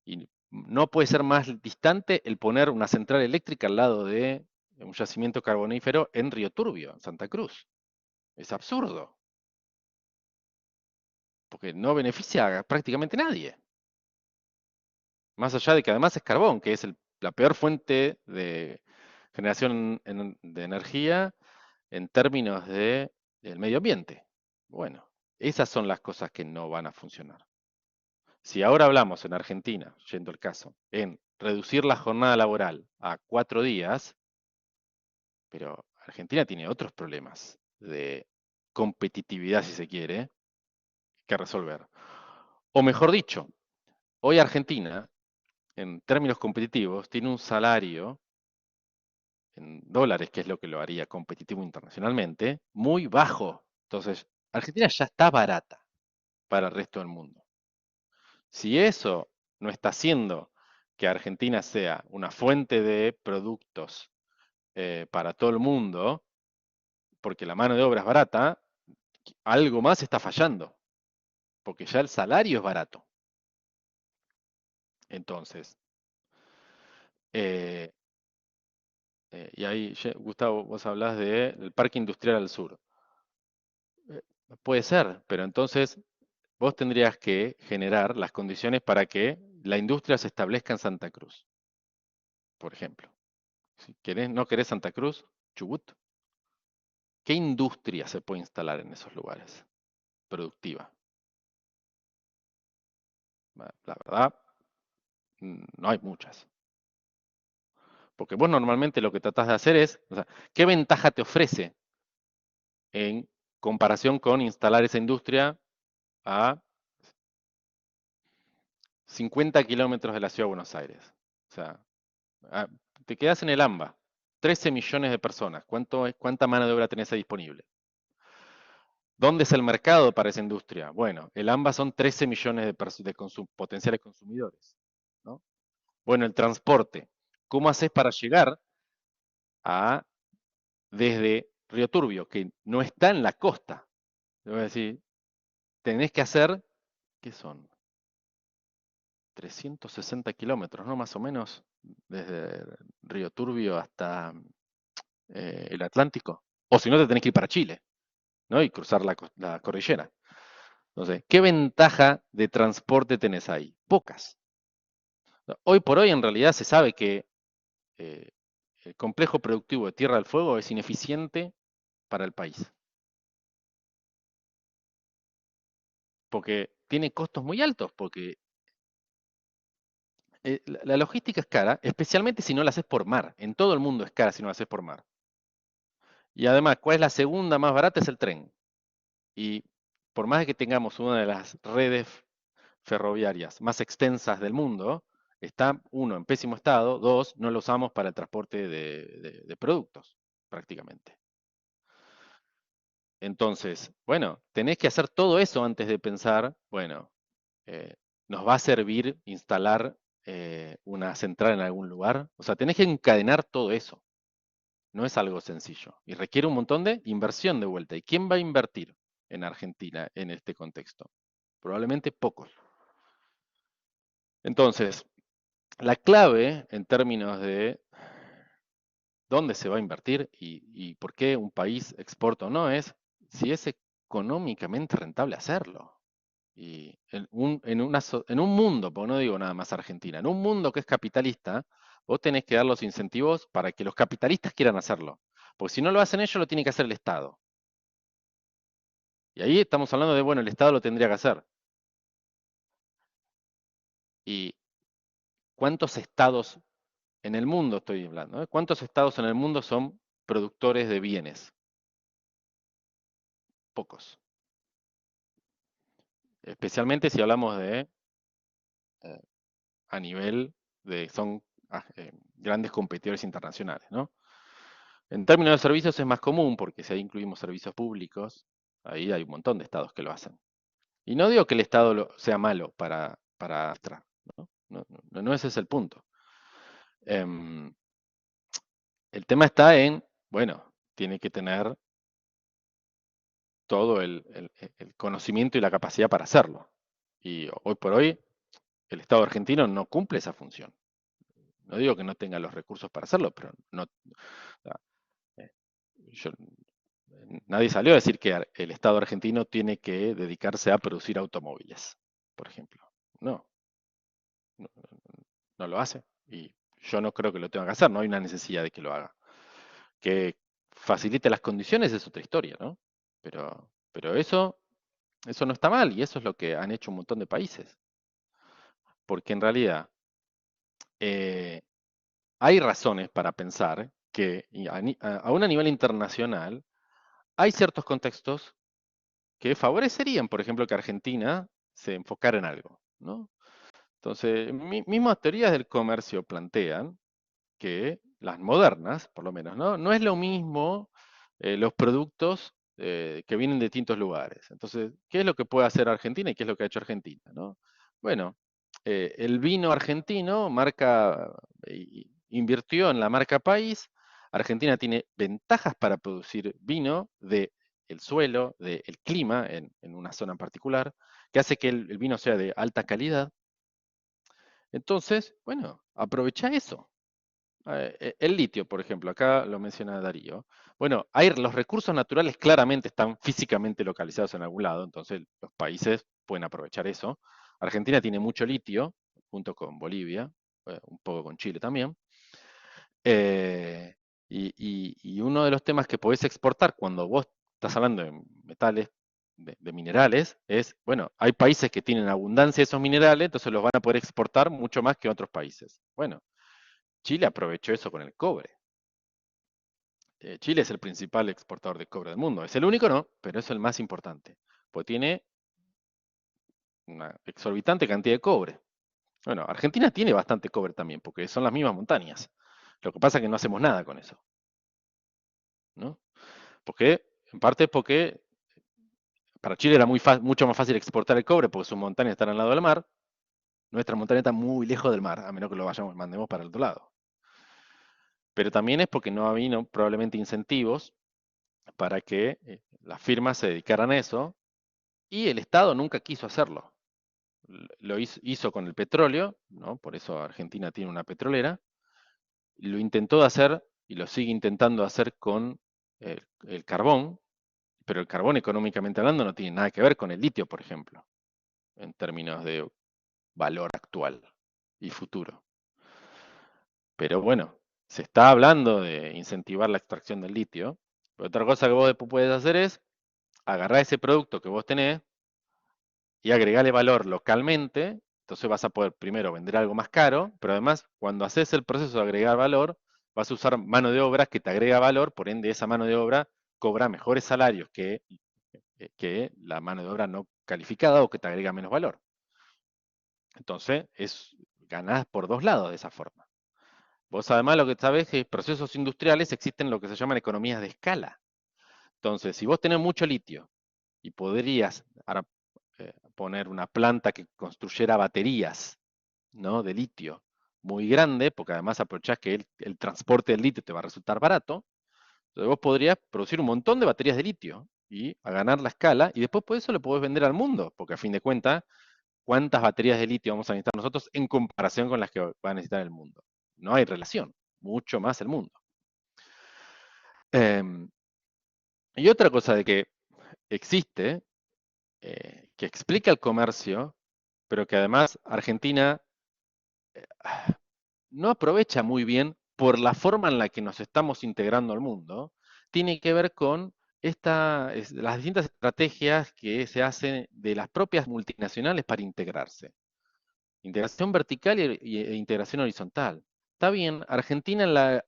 Y no puede ser más distante el poner una central eléctrica al lado de un yacimiento carbonífero en Río Turbio, en Santa Cruz. Es absurdo, porque no beneficia a prácticamente nadie. Más allá de que además es carbón, que es la peor fuente de generación de energía en términos del medio ambiente. Bueno, esas son las cosas que no van a funcionar. Si ahora hablamos en Argentina, yendo el caso, en reducir la jornada laboral a 4 días, pero Argentina tiene otros problemas de competitividad, si se quiere, que resolver. O mejor dicho, hoy Argentina, en términos competitivos, tiene un salario en dólares, que es lo que lo haría competitivo internacionalmente, muy bajo. Entonces, Argentina ya está barata para el resto del mundo. Si eso no está haciendo que Argentina sea una fuente de productos para todo el mundo, porque la mano de obra es barata, algo más está fallando, porque ya el salario es barato. Entonces, eh, y ahí, Gustavo, vos hablás del Parque Industrial al Sur. Eh, Puede ser, pero entonces vos tendrías que generar las condiciones para que la industria se establezca en Santa Cruz, por ejemplo. Si querés, no querés Santa Cruz, Chubut. ¿Qué industria se puede instalar en esos lugares? Productiva. La verdad, no hay muchas. Porque vos normalmente lo que tratás de hacer es, o sea, ¿qué ventaja te ofrece en comparación con instalar esa industria a 50 kilómetros de la ciudad de Buenos Aires? O sea, ah, te quedas en el AMBA, 13 millones de personas. ¿Cuánta mano de obra tenés ahí disponible? ¿Dónde es el mercado para esa industria? Bueno, el AMBA son 13 millones de potenciales consumidores, ¿no? Bueno, el transporte. ¿Cómo haces para llegar a desde Río Turbio, que no está en la costa? Te voy a decir, tenés que hacer, ¿qué son? 360 kilómetros, ¿no? Más o menos, desde Río Turbio hasta el Atlántico. O si no, te tenés que ir para Chile, ¿no? Y cruzar la cordillera. Entonces, ¿qué ventaja de transporte tenés ahí? Pocas. Hoy por hoy, en realidad, se sabe que eh, el complejo productivo de Tierra del Fuego es ineficiente para el país. Porque tiene costos muy altos, porque la logística es cara, especialmente si no la haces por mar. En todo el mundo es cara si no la haces por mar. Y además, ¿cuál es la segunda más barata? Es el tren. Y por más de que tengamos una de las redes ferroviarias más extensas del mundo, está, uno, en pésimo estado, dos, no lo usamos para el transporte de productos, prácticamente. Entonces, bueno, tenés que hacer todo eso antes de pensar, bueno, ¿nos va a servir instalar una central en algún lugar? O sea, tenés que encadenar todo eso. No es algo sencillo y requiere un montón de inversión de vuelta. ¿Y quién va a invertir en Argentina en este contexto? Probablemente pocos. Entonces, la clave en términos de dónde se va a invertir y por qué un país exporta o no es si es económicamente rentable hacerlo. Y en un mundo, porque no digo nada más Argentina, en un mundo que es capitalista, vos tenés que dar los incentivos para que los capitalistas quieran hacerlo. Porque si no lo hacen ellos, lo tiene que hacer el Estado. Y ahí estamos hablando de, bueno, el Estado lo tendría que hacer. ¿Y cuántos estados en el mundo estoy hablando? ¿Cuántos estados en el mundo son productores de bienes? Pocos. Especialmente si hablamos de eh, a nivel de, son grandes competidores internacionales, ¿no? En términos de servicios es más común, porque si ahí incluimos servicios públicos, Ahí hay un montón de estados que lo hacen. Y no digo que el Estado sea malo para Astra, ¿no? No ese es el punto. Em, el tema está en, bueno, tiene que tener todo el conocimiento y la capacidad para hacerlo. Y hoy por hoy el Estado argentino no cumple esa función. No digo que no tenga los recursos para hacerlo, pero no, o sea, eh, yo- nadie salió a decir que el Estado argentino tiene que dedicarse a producir automóviles, por ejemplo. No, no, no lo hace. Y yo no creo que lo tenga que hacer, no hay una necesidad de que lo haga. Que facilite las condiciones es otra historia, ¿no? Pero eso no está mal y eso es lo que han hecho un montón de países. Porque en realidad eh, hay razones para pensar que aún a nivel internacional hay ciertos contextos que favorecerían, por ejemplo, que Argentina se enfocara en algo, ¿no? Entonces, mismas teorías del comercio plantean que las modernas, por lo menos, ¿no? No es lo mismo los productos que vienen de distintos lugares. Entonces, ¿qué es lo que puede hacer Argentina y qué es lo que ha hecho Argentina, ¿no? Bueno, el vino argentino invirtió en la marca país. Argentina tiene ventajas para producir vino de el suelo, del clima en una zona en particular, que hace que el vino sea de alta calidad. Entonces, bueno, aprovecha eso. El litio, por ejemplo, acá lo menciona Darío. Bueno, los recursos naturales claramente están físicamente localizados en algún lado, entonces los países pueden aprovechar eso. Argentina tiene mucho litio, junto con Bolivia, un poco con Chile también. Eh, y uno de los temas que podés exportar cuando vos estás hablando de metales, de minerales, es, bueno, hay países que tienen abundancia de esos minerales, entonces los van a poder exportar mucho más que otros países. Bueno, Chile aprovechó eso con el cobre. Chile es el principal exportador de cobre del mundo. Es el único, no, pero es el más importante, porque tiene una exorbitante cantidad de cobre. Bueno, Argentina tiene bastante cobre también, porque son las mismas montañas. Lo que pasa es que no hacemos nada con eso, ¿no? Porque, en parte porque para Chile era mucho más fácil exportar el cobre porque sus montañas están al lado del mar. Nuestra montaña está muy lejos del mar, a menos que lo mandemos para el otro lado. Pero también es porque no había probablemente incentivos para que las firmas se dedicaran a eso y el Estado nunca quiso hacerlo. Lo hizo con el petróleo, ¿no? Por eso Argentina tiene una petrolera. Lo intentó hacer y lo sigue intentando hacer con el carbón, pero el carbón económicamente hablando no tiene nada que ver con el litio, por ejemplo, en términos de valor actual y futuro. Pero bueno, se está hablando de incentivar la extracción del litio. Pero otra cosa que vos después puedes hacer es agarrar ese producto que vos tenés y agregarle valor localmente. Entonces vas a poder primero vender algo más caro, pero además cuando haces el proceso de agregar valor, vas a usar mano de obra que te agrega valor, por ende esa mano de obra cobra mejores salarios que la mano de obra no calificada o que te agrega menos valor. Entonces, ganás por dos lados de esa forma. Vos además lo que sabés es que en procesos industriales existen lo que se llaman economías de escala. Entonces, si vos tenés mucho litio y podrías ahora, poner una planta que construyera baterías, ¿no? De litio muy grande, porque además aprovechás que el transporte del litio te va a resultar barato, entonces vos podrías producir un montón de baterías de litio y a ganar la escala, y después por eso lo podés vender al mundo, porque a fin de cuentas, ¿cuántas baterías de litio vamos a necesitar nosotros en comparación con las que va a necesitar el mundo? No hay relación, mucho más el mundo. Em, y otra cosa de que existe, que explica el comercio, pero que además Argentina no aprovecha muy bien por la forma en la que nos estamos integrando al mundo, tiene que ver con las distintas estrategias que se hacen de las propias multinacionales para integrarse. Integración vertical e integración horizontal. Está bien, Argentina en la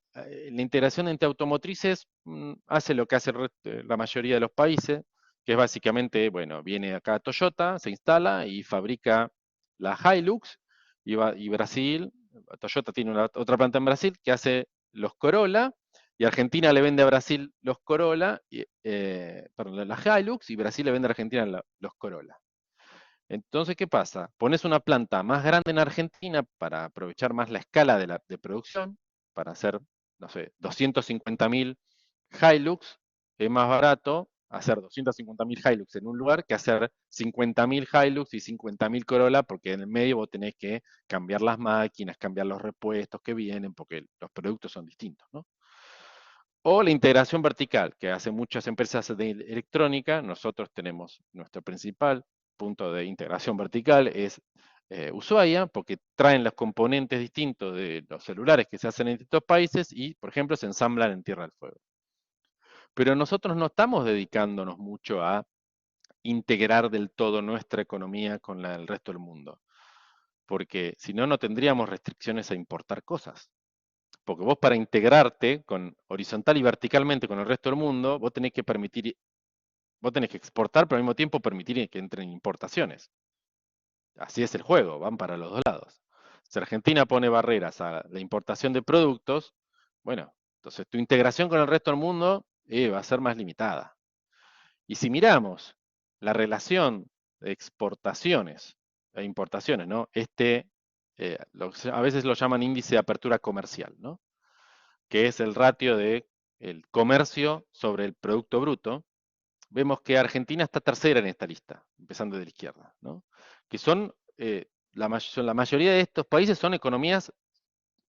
integración entre automotrices hace lo que hace la mayoría de los países, que es básicamente, bueno, viene acá Toyota, se instala y fabrica la Hilux, y Brasil, Toyota tiene otra planta en Brasil que hace los Corolla, Y Argentina le vende a Brasil los Corolla, perdón, las Hilux, y Brasil le vende a Argentina los Corolla. Entonces, ¿qué pasa? Pones una planta más grande en Argentina para aprovechar más la escala de producción, para hacer, no sé, 250.000 Hilux, es más barato hacer 250.000 Hilux en un lugar que hacer 50.000 Hilux y 50.000 Corolla, porque en el medio vos tenés que cambiar las máquinas, cambiar los repuestos que vienen, porque los productos son distintos, ¿no? O la integración vertical, que hace muchas empresas de electrónica. Nosotros tenemos nuestro principal punto de integración vertical, es Ushuaia, porque traen los componentes distintos de los celulares que se hacen en distintos países y, por ejemplo, se ensamblan en Tierra del Fuego. Pero nosotros no estamos dedicándonos mucho a integrar del todo nuestra economía con la del resto del mundo, porque si no, no tendríamos restricciones a importar cosas. Porque vos para integrarte horizontal y verticalmente con el resto del mundo, vos tenés que exportar, pero al mismo tiempo permitir que entren importaciones. Así es el juego, van para los dos lados. Si Argentina pone barreras a la importación de productos, bueno, entonces tu integración con el resto del mundo va a ser más limitada. Y si miramos la relación de exportaciones e importaciones, ¿no? A veces lo llaman índice de apertura comercial, ¿no? Que es el ratio de el comercio sobre el Producto Bruto. Vemos que Argentina está tercera en esta lista, empezando de la izquierda, ¿no? Que la mayoría de estos países son economías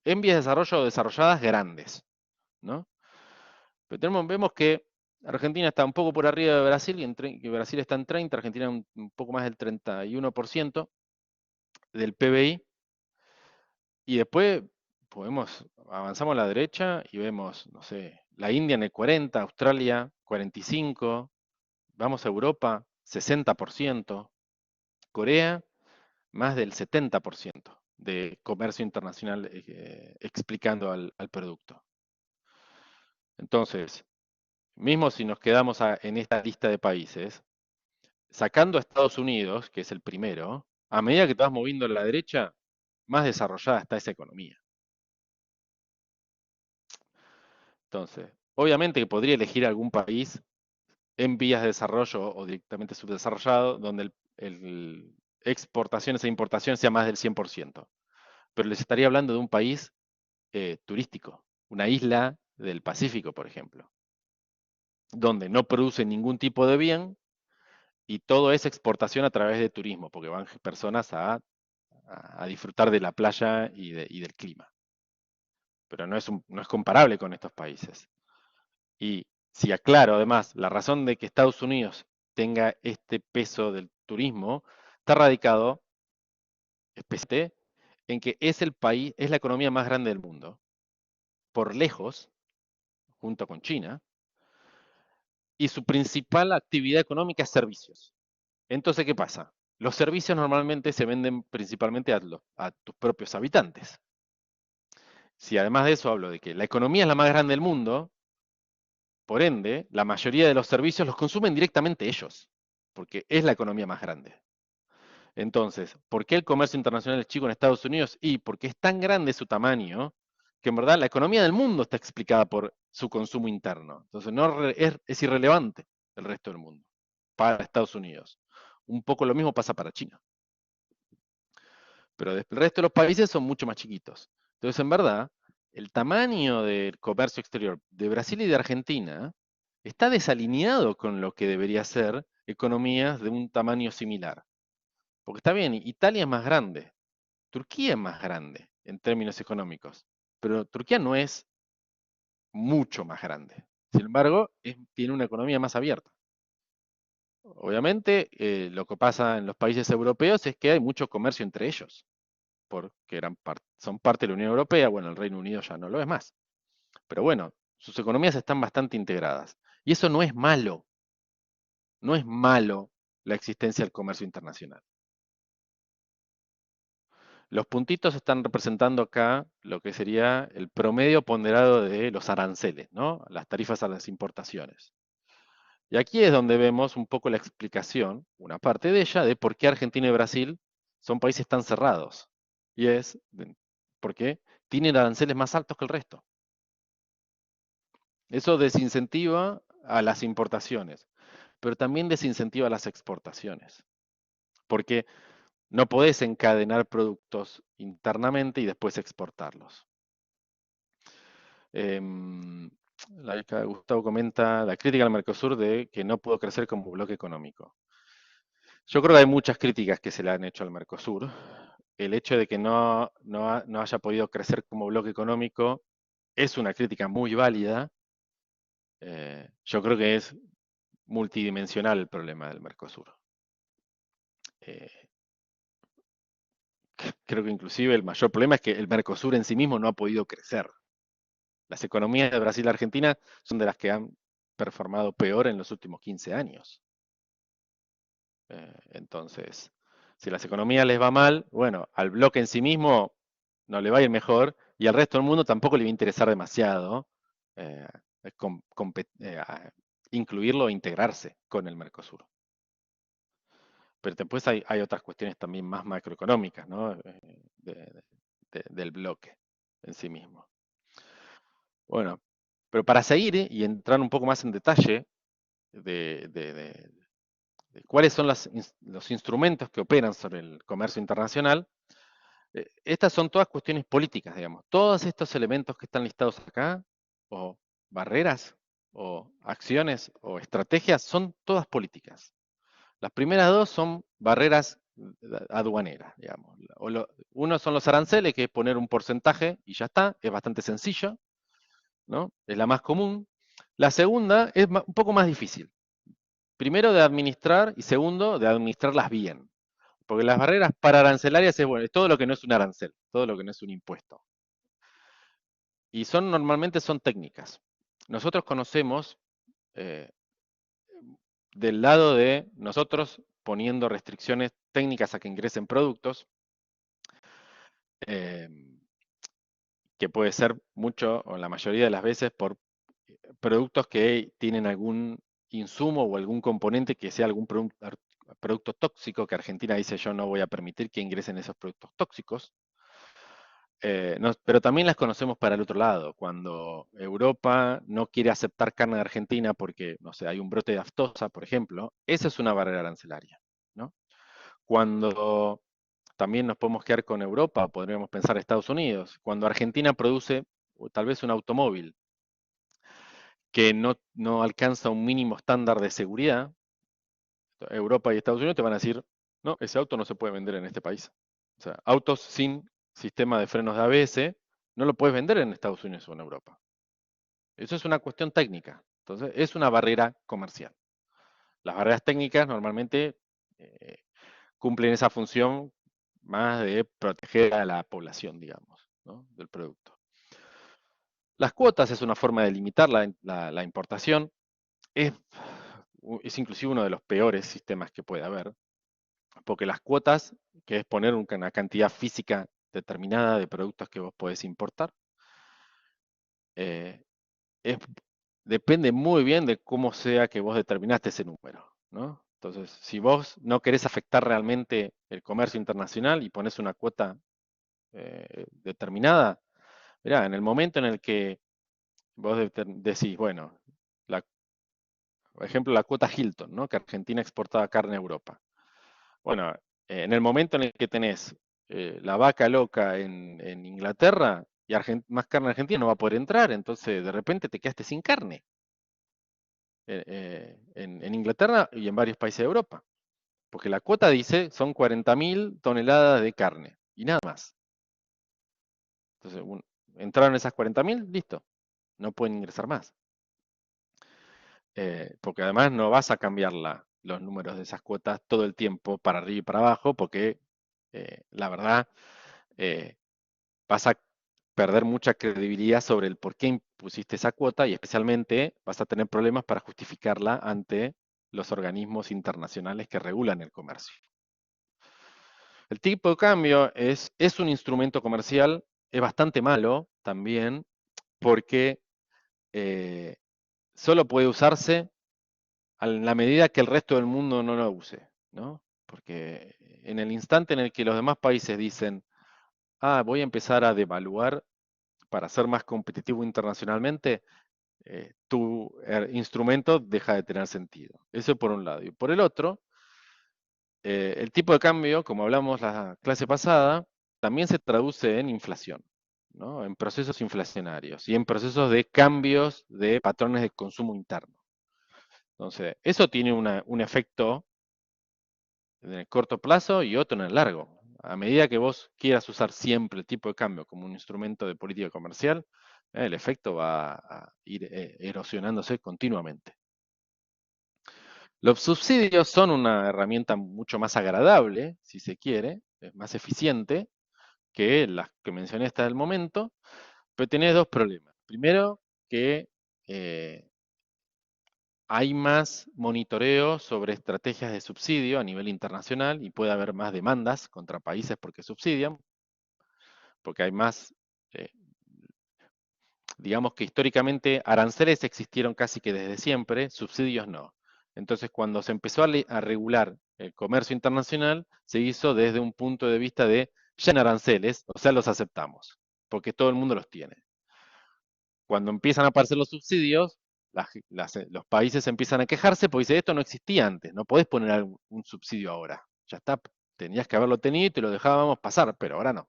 en vías de desarrollo o desarrolladas grandes, ¿no? Pero vemos que Argentina está un poco por arriba de Brasil, que Brasil está en 30, Argentina un poco más del 31% del PBI, y después avanzamos a la derecha y vemos, no sé, la India en el 40, Australia 45, vamos a Europa 60%, Corea más del 70% de comercio internacional explicando al producto. Entonces, mismo si nos quedamos en esta lista de países, sacando a Estados Unidos, que es el primero, a medida que te vas moviendo a la derecha, más desarrollada está esa economía. Entonces, obviamente que podría elegir algún país en vías de desarrollo o directamente subdesarrollado, donde el exportaciones e importaciones sea más del 100%. Pero les estaría hablando de un país turístico, una isla del Pacífico, por ejemplo, donde no produce ningún tipo de bien y todo es exportación a través de turismo, porque van personas a disfrutar de la playa y del clima. Pero no es comparable con estos países. Y si aclaro además, la razón de que Estados Unidos tenga este peso del turismo está radicado especialmente en que es la economía más grande del mundo, por lejos, junto con China, y su principal actividad económica es servicios. Entonces, ¿qué pasa? Los servicios normalmente se venden principalmente a tus propios habitantes. Si además de eso hablo de que la economía es la más grande del mundo, por ende, la mayoría de los servicios los consumen directamente ellos, porque es la economía más grande. Entonces, ¿por qué el comercio internacional es chico en Estados Unidos? Y porque es tan grande su tamaño que en verdad la economía del mundo está explicada por su consumo interno. Entonces, es irrelevante el resto del mundo para Estados Unidos. Un poco lo mismo pasa para China. Pero el resto de los países son mucho más chiquitos. Entonces, en verdad, el tamaño del comercio exterior de Brasil y de Argentina está desalineado con lo que debería ser economías de un tamaño similar. Porque está bien, Italia es más grande, Turquía es más grande en términos económicos, pero Turquía no es mucho más grande. Sin embargo, tiene una economía más abierta. Obviamente, lo que pasa en los países europeos es que hay mucho comercio entre ellos, porque son parte de la Unión Europea. Bueno, el Reino Unido ya no lo es más. Pero bueno, sus economías están bastante integradas. Y eso no es malo. No es malo la existencia del comercio internacional. Los puntitos están representando acá lo que sería el promedio ponderado de los aranceles, ¿no? Las tarifas a las importaciones. Y aquí es donde vemos un poco la explicación, una parte de ella, de por qué Argentina y Brasil son países tan cerrados. Y es porque tienen aranceles más altos que el resto. Eso desincentiva a las importaciones, pero también desincentiva las exportaciones, porque no podés encadenar productos internamente y después exportarlos. Em, Gustavo comenta la crítica al Mercosur de que no pudo crecer como bloque económico. Yo creo que hay muchas críticas que se le han hecho al Mercosur. El hecho de que no haya podido crecer como bloque económico es una crítica muy válida. Yo creo que es multidimensional el problema del Mercosur. Eh, Creo que inclusive el mayor problema es que el Mercosur en sí mismo no ha podido crecer. Las economías de Brasil y Argentina son de las que han performado peor en los últimos 15 años. Entonces, si las economías les va mal, bueno, al bloque en sí mismo no le va a ir mejor y al resto del mundo tampoco le va a interesar demasiado eh, incluirlo e integrarse con el Mercosur. Pero después hay otras cuestiones también más macroeconómicas, ¿no? Del bloque en sí mismo. Bueno, pero para seguir y entrar un poco más en detalle de, de- de- de cuáles son los instrumentos que operan sobre el comercio internacional, estas son todas cuestiones políticas, digamos. Todos estos elementos que están listados acá, o barreras, o acciones, o estrategias, son todas políticas. Las primeras dos son barreras aduaneras, digamos. Uno son los aranceles, que es poner un porcentaje y ya está, es bastante sencillo, ¿no? Es la más común. La segunda es un poco más difícil. Primero de administrar y segundo de administrarlas bien. Porque las barreras pararancelarias es, bueno, es todo lo que no es un arancel, todo lo que no es un impuesto. Y normalmente son técnicas. Nosotros conocemos eh, del lado de nosotros poniendo restricciones técnicas a que ingresen productos, eh, que puede ser mucho o la mayoría de las veces por productos que tienen algún insumo o algún componente que sea algún producto tóxico, que Argentina dice yo no voy a permitir que ingresen esos productos tóxicos. Pero también las conocemos para el otro lado, cuando Europa no quiere aceptar carne de Argentina porque, no sé, hay un brote de aftosa, por ejemplo, esa es una barrera arancelaria, ¿no? Cuando también nos podemos quedar con Europa, podríamos pensar Estados Unidos, cuando Argentina produce tal vez un automóvil que no alcanza un mínimo estándar de seguridad, Europa y Estados Unidos te van a decir, no, ese auto no se puede vender en este país. O sea, autos sin sistema de frenos de ABS no lo puedes vender en Estados Unidos o en Europa. Eso es una cuestión técnica. Entonces, es una barrera comercial. Las barreras técnicas normalmente eh, cumplen esa función más de proteger a la población, digamos, ¿no? Del producto. Las cuotas es una forma de limitar la importación. Es inclusive uno de los peores sistemas que puede haber, porque las cuotas, que es poner una cantidad física determinada de productos que vos podés importar, eh, es- depende muy bien de cómo sea que vos determinaste ese número, ¿no? Entonces, si vos no querés afectar realmente el comercio internacional y pones una cuota determinada, mirá, en el momento en el que vos decís, bueno, por ejemplo, la cuota Hilton, ¿no? Que Argentina exportaba carne a Europa. Bueno, en el momento en el que tenés la vaca loca en Inglaterra y más carne argentina no va a poder entrar, entonces de repente te quedaste sin carne en Inglaterra y en varios países de Europa. Porque la cuota dice son 40.000 toneladas de carne y nada más. Entonces, entraron esas 40.000, listo, no pueden ingresar más. Porque además no vas a cambiar los números de esas cuotas todo el tiempo para arriba y para abajo, porque la verdad vas a perder mucha credibilidad sobre el por qué impusiste esa cuota y especialmente vas a tener problemas para justificarla ante los organismos internacionales que regulan el comercio. El tipo de cambio es un instrumento comercial, es bastante malo también, porque eh, solo puede usarse en la medida que el resto del mundo no lo use, ¿no? Porque en el instante en el que los demás países dicen, voy a empezar a devaluar para ser más competitivo internacionalmente, tu instrumento deja de tener sentido. Eso por un lado. Y por el otro, el tipo de cambio, como hablamos la clase pasada, también se traduce en inflación, ¿no? En procesos inflacionarios y en procesos de cambios de patrones de consumo interno. Entonces, eso tiene un efecto en el corto plazo y otro en el largo. A medida que vos quieras usar siempre el tipo de cambio como un instrumento de política comercial, el efecto va a ir erosionándose continuamente. Los subsidios son una herramienta mucho más agradable, si se quiere, es más eficiente que las que mencioné hasta el momento, pero tiene dos problemas. Primero, que hay más monitoreo sobre estrategias de subsidio a nivel internacional y puede haber más demandas contra países porque subsidian, porque hay más, eh, digamos que históricamente aranceles existieron casi que desde siempre, subsidios no. Entonces, cuando se empezó a regular el comercio internacional, se hizo desde un punto de vista de ya en aranceles, o sea, los aceptamos, porque todo el mundo los tiene. Cuando empiezan a aparecer los subsidios, los países empiezan a quejarse porque dice, esto no existía antes, no podés poner un subsidio ahora. Ya está, tenías que haberlo tenido y te lo dejábamos pasar, pero ahora no.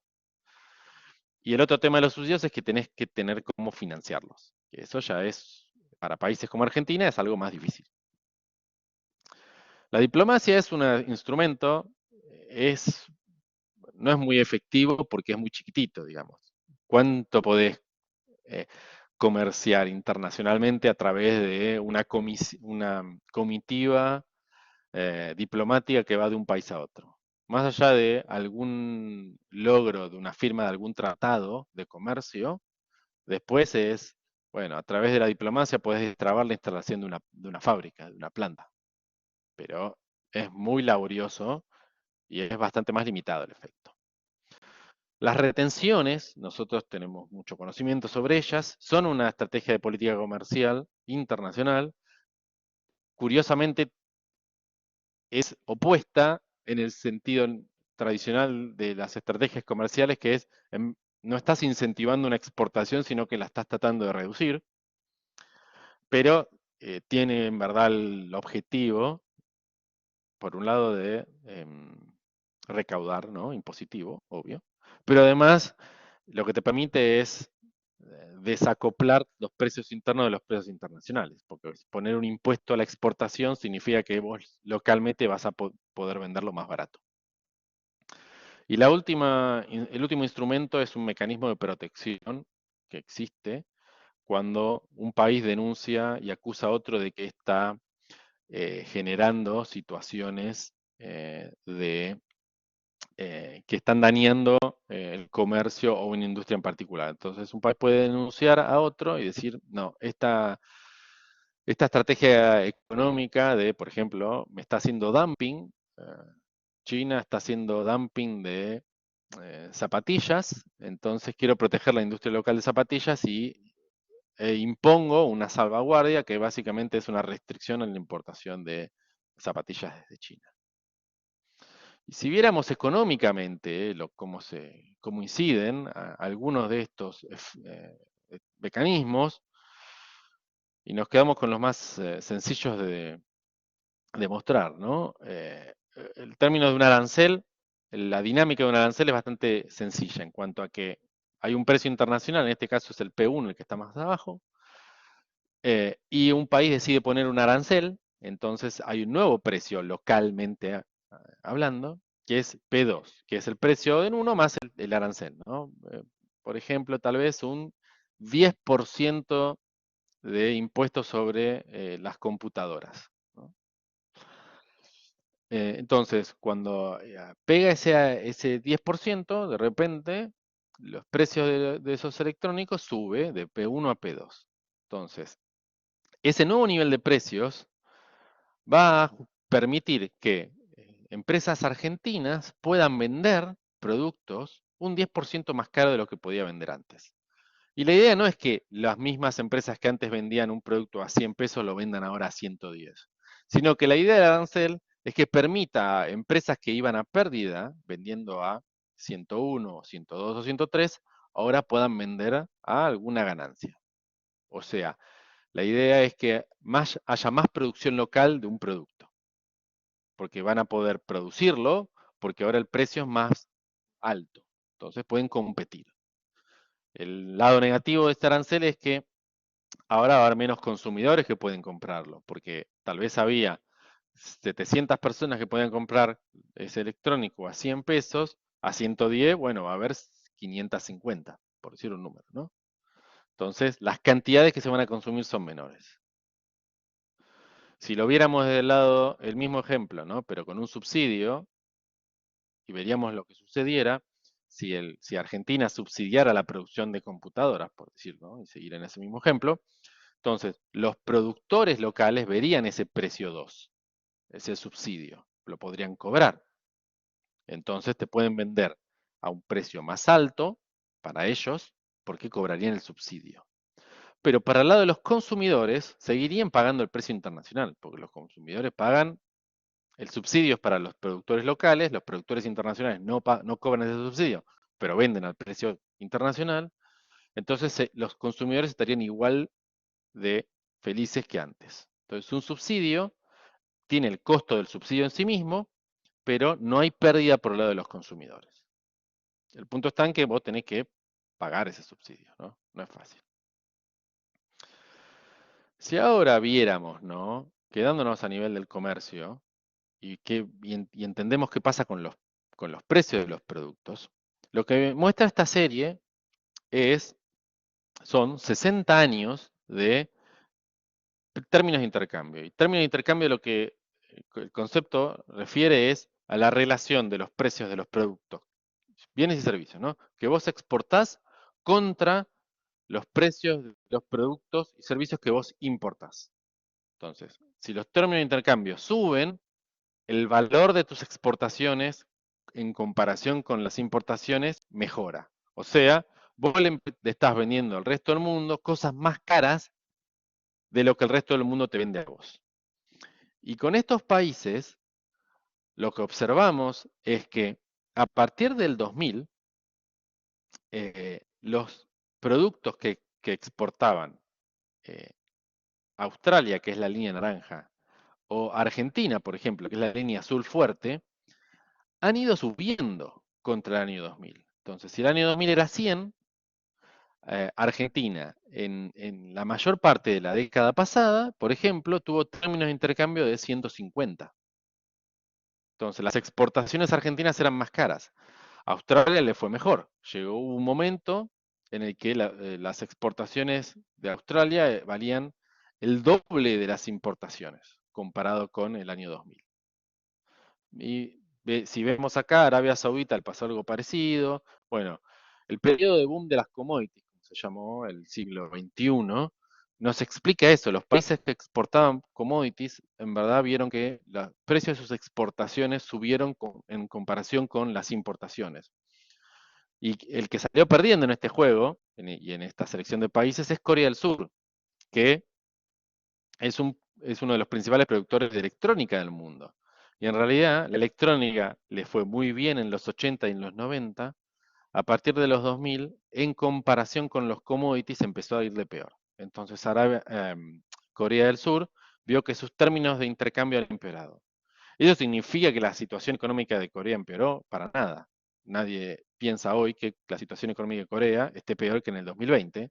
Y el otro tema de los subsidios es que tenés que tener cómo financiarlos. Que eso ya es, para países como Argentina, es algo más difícil. La diplomacia es un instrumento, no es muy efectivo porque es muy chiquitito, digamos. ¿Cuánto podés comerciar internacionalmente a través de una comitiva diplomática que va de un país a otro? Más allá de algún logro de una firma de algún tratado de comercio, después es, bueno, a través de la diplomacia puedes destrabar la instalación de una fábrica, de una planta, pero es muy laborioso y es bastante más limitado el efecto. Las retenciones, nosotros tenemos mucho conocimiento sobre ellas, son una estrategia de política comercial internacional. Curiosamente, es opuesta en el sentido tradicional de las estrategias comerciales, que es, no estás incentivando una exportación, sino que la estás tratando de reducir, pero tiene en verdad el objetivo, por un lado, de recaudar, ¿no? Impositivo, obvio, pero además lo que te permite es desacoplar los precios internos de los precios internacionales, porque poner un impuesto a la exportación significa que vos localmente vas a poder venderlo más barato. Y el último instrumento es un mecanismo de protección que existe cuando un país denuncia y acusa a otro de que está generando situaciones que están dañando el comercio o una industria en particular. Entonces, un país puede denunciar a otro y decir, no, esta estrategia económica de, por ejemplo, me está haciendo dumping, China está haciendo dumping de zapatillas, entonces quiero proteger la industria local de zapatillas e impongo una salvaguardia que básicamente es una restricción en la importación de zapatillas desde China. Y si viéramos económicamente cómo inciden algunos de estos mecanismos, y nos quedamos con los más sencillos de demostrar, ¿no? El término de un arancel, la dinámica de un arancel es bastante sencilla en cuanto a que hay un precio internacional, en este caso es el P1, el que está más abajo, y un país decide poner un arancel, entonces hay un nuevo precio localmente hablando, que es P2, que es el precio en uno más el arancel, ¿no? Por ejemplo, tal vez un 10% de impuestos sobre las computadoras, ¿no? Entonces, cuando pega ese 10%, de repente los precios de esos electrónicos sube de P1 a P2. Entonces, ese nuevo nivel de precios va a permitir que empresas argentinas puedan vender productos un 10% más caro de lo que podía vender antes. Y la idea no es que las mismas empresas que antes vendían un producto a 100 pesos lo vendan ahora a 110, sino que la idea del arancel es que permita a empresas que iban a pérdida vendiendo a 101, 102 o 103, ahora puedan vender a alguna ganancia. O sea, La idea es que haya más producción local de un producto, porque van a poder producirlo, porque ahora el precio es más alto, entonces pueden competir. El lado negativo de este arancel es que ahora va a haber menos consumidores que pueden comprarlo, porque tal vez había 700 personas que podían comprar ese electrónico a 100 pesos, a 110, bueno, va a haber 550, por decir un número, ¿no? Entonces, las cantidades que se van a consumir son menores. Si lo viéramos desde el lado, el mismo ejemplo, ¿no? Pero con un subsidio, y veríamos lo que sucediera si Argentina subsidiara la producción de computadoras, por decirlo, ¿no? Y seguir en ese mismo ejemplo, entonces los productores locales verían ese precio 2, ese subsidio, lo podrían cobrar. Entonces te pueden vender a un precio más alto para ellos porque cobrarían el subsidio. Pero para el lado de los consumidores, seguirían pagando el precio internacional, porque los consumidores pagan el subsidio es para los productores locales, los productores internacionales no cobran ese subsidio, pero venden al precio internacional, entonces los consumidores estarían igual de felices que antes. Entonces un subsidio tiene el costo del subsidio en sí mismo, pero no hay pérdida por el lado de los consumidores. El punto está en que vos tenés que pagar ese subsidio, ¿no? No es fácil. Si ahora viéramos, ¿no? Quedándonos a nivel del comercio, y entendemos qué pasa con los precios de los productos, lo que muestra esta serie son 60 años de términos de intercambio. Y términos de intercambio lo que el concepto refiere es a la relación de los precios de los productos, bienes y servicios, ¿no? Que vos exportás contra los precios de los productos y servicios que vos importás. Entonces, si los términos de intercambio suben, el valor de tus exportaciones en comparación con las importaciones mejora. O sea, vos le estás vendiendo al resto del mundo cosas más caras de lo que el resto del mundo te vende a vos. Y con estos países, lo que observamos es que a partir del 2000, los productos que exportaban eh, Australia, que es la línea naranja, o Argentina, por ejemplo, que es la línea azul fuerte, han ido subiendo contra el año 2000. Entonces, si el año 2000 era 100, Argentina en la mayor parte de la década pasada, por ejemplo, tuvo términos de intercambio de 150. Entonces, las exportaciones argentinas eran más caras. A Australia le fue mejor. Llegó un momento en el que las exportaciones de Australia valían el doble de las importaciones comparado con el año 2000. Y si vemos acá, Arabia Saudita le pasó algo parecido. Bueno, el periodo de boom de las commodities, como se llamó el siglo XXI, nos explica eso. Los países que exportaban commodities, en verdad vieron que los precios de sus exportaciones subieron en comparación con las importaciones. Y el que salió perdiendo en este juego, y en esta selección de países, es Corea del Sur, que es uno de los principales productores de electrónica del mundo. Y en realidad la electrónica le fue muy bien en los 80 y en los 90. A partir de los 2000, en comparación con los commodities, empezó a irle peor. Entonces Corea del Sur vio que sus términos de intercambio han empeorado. ¿Eso significa que la situación económica de Corea empeoró? Para nada. Nadie piensa hoy que la situación económica de Corea esté peor que en el 2020.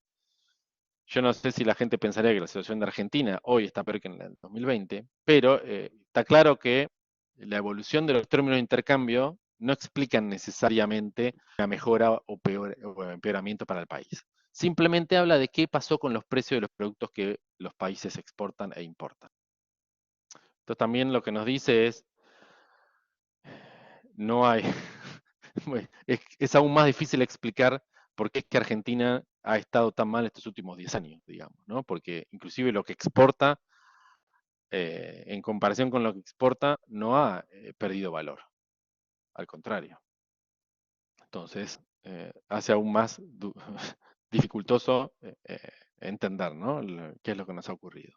Yo no sé si la gente pensaría que la situación de Argentina hoy está peor que en el 2020, pero está claro que la evolución de los términos de intercambio no explican necesariamente una mejora o empeoramiento para el país. Simplemente habla de qué pasó con los precios de los productos que los países exportan e importan. Esto también lo que nos dice es, no hay, es aún más difícil explicar por qué es que Argentina ha estado tan mal estos últimos 10 años, digamos, ¿no? Porque inclusive lo que exporta, en comparación con lo que exporta, no ha perdido valor, al contrario. Entonces, hace aún más dificultoso entender, ¿no? Qué es lo que nos ha ocurrido.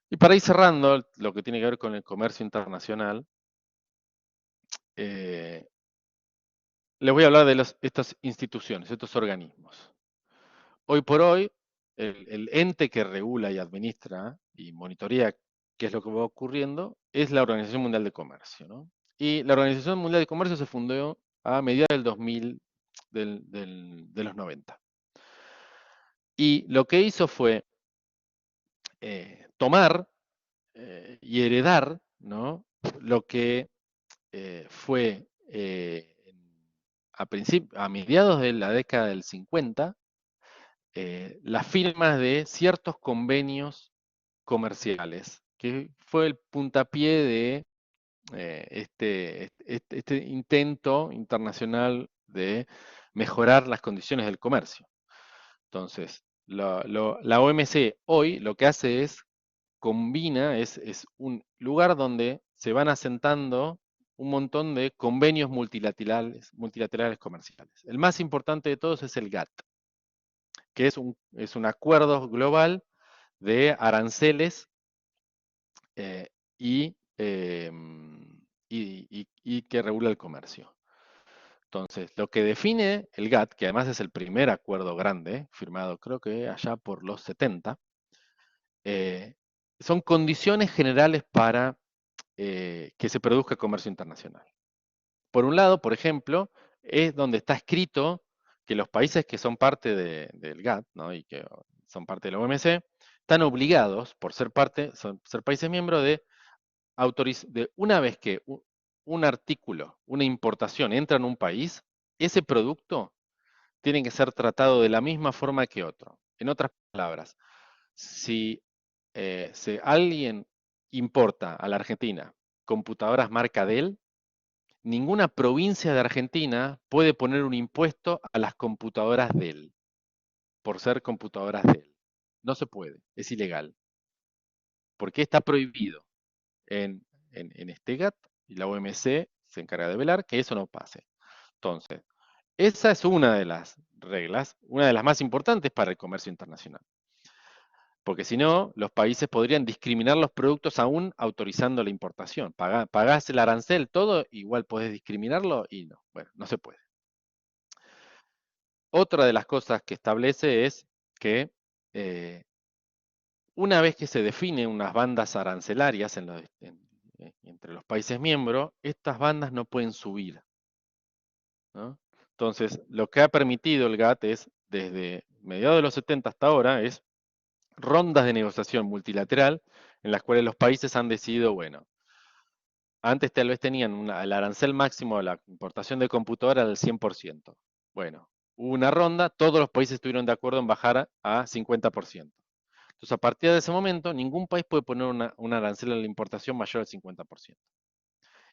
Y para ir cerrando lo que tiene que ver con el comercio internacional, les voy a hablar de estas instituciones, estos organismos. Hoy por hoy, el ente que regula y administra y monitorea qué es lo que va ocurriendo es la Organización Mundial de Comercio, ¿no? Y la Organización Mundial de Comercio se fundó a mediados del 2000, de los 90. Y lo que hizo fue tomar y heredar, ¿no?, lo que fue a mediados de la década del 50, las firmas de ciertos convenios comerciales, que fue el puntapié de este intento internacional de mejorar las condiciones del comercio. Entonces, la OMC hoy lo que hace es combina, es un lugar donde se van asentando un montón de convenios multilaterales comerciales. El más importante de todos es el GATT, que es un acuerdo global de aranceles eh, y, y que regula el comercio. Entonces, lo que define el GATT, que además es el primer acuerdo grande, firmado creo que allá por los 70, son condiciones generales para que se produzca comercio internacional. Por un lado, por ejemplo, es donde está escrito que los países que son parte del GATT, ¿no?, y que son parte de la OMC, están obligados, por ser ser países miembros, de una vez que un artículo, una importación entra en un país, ese producto tiene que ser tratado de la misma forma que otro. En otras palabras, si alguien importa a la Argentina computadoras marca Dell, ninguna provincia de Argentina puede poner un impuesto a las computadoras Dell, por ser computadoras Dell. No se puede, es ilegal. Porque está prohibido en este GATT, y la OMC se encarga de velar que eso no pase. Entonces, esa es una de las reglas, una de las más importantes para el comercio internacional. Porque si no, los países podrían discriminar los productos aún autorizando la importación. Pagás el arancel, todo, igual podés discriminarlo y no. Bueno, no se puede. Otra de las cosas que establece es que una vez que se definen unas bandas arancelarias entre los países miembros, estas bandas no pueden subir, ¿no? Entonces, lo que ha permitido el GATT es, desde mediados de los 70 hasta ahora, es rondas de negociación multilateral en las cuales los países han decidido, bueno, antes tal vez tenían el arancel máximo de la importación de computadoras del 100%. Bueno, hubo una ronda, todos los países estuvieron de acuerdo en bajar a 50%. Entonces, a partir de ese momento, ningún país puede poner un arancel a la importación mayor al 50%.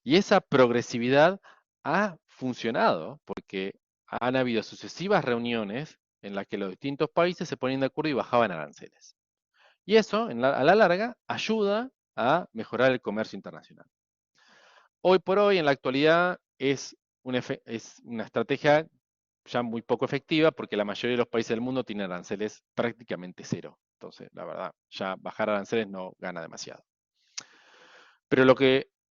Y esa progresividad ha funcionado porque han habido sucesivas reuniones en las que los distintos países se ponían de acuerdo y bajaban aranceles. Y eso, a la larga, ayuda a mejorar el comercio internacional. Hoy por hoy, en la actualidad, es una estrategia ya muy poco efectiva porque la mayoría de los países del mundo tienen aranceles prácticamente cero. Entonces, la verdad, ya bajar aranceles no gana demasiado. Pero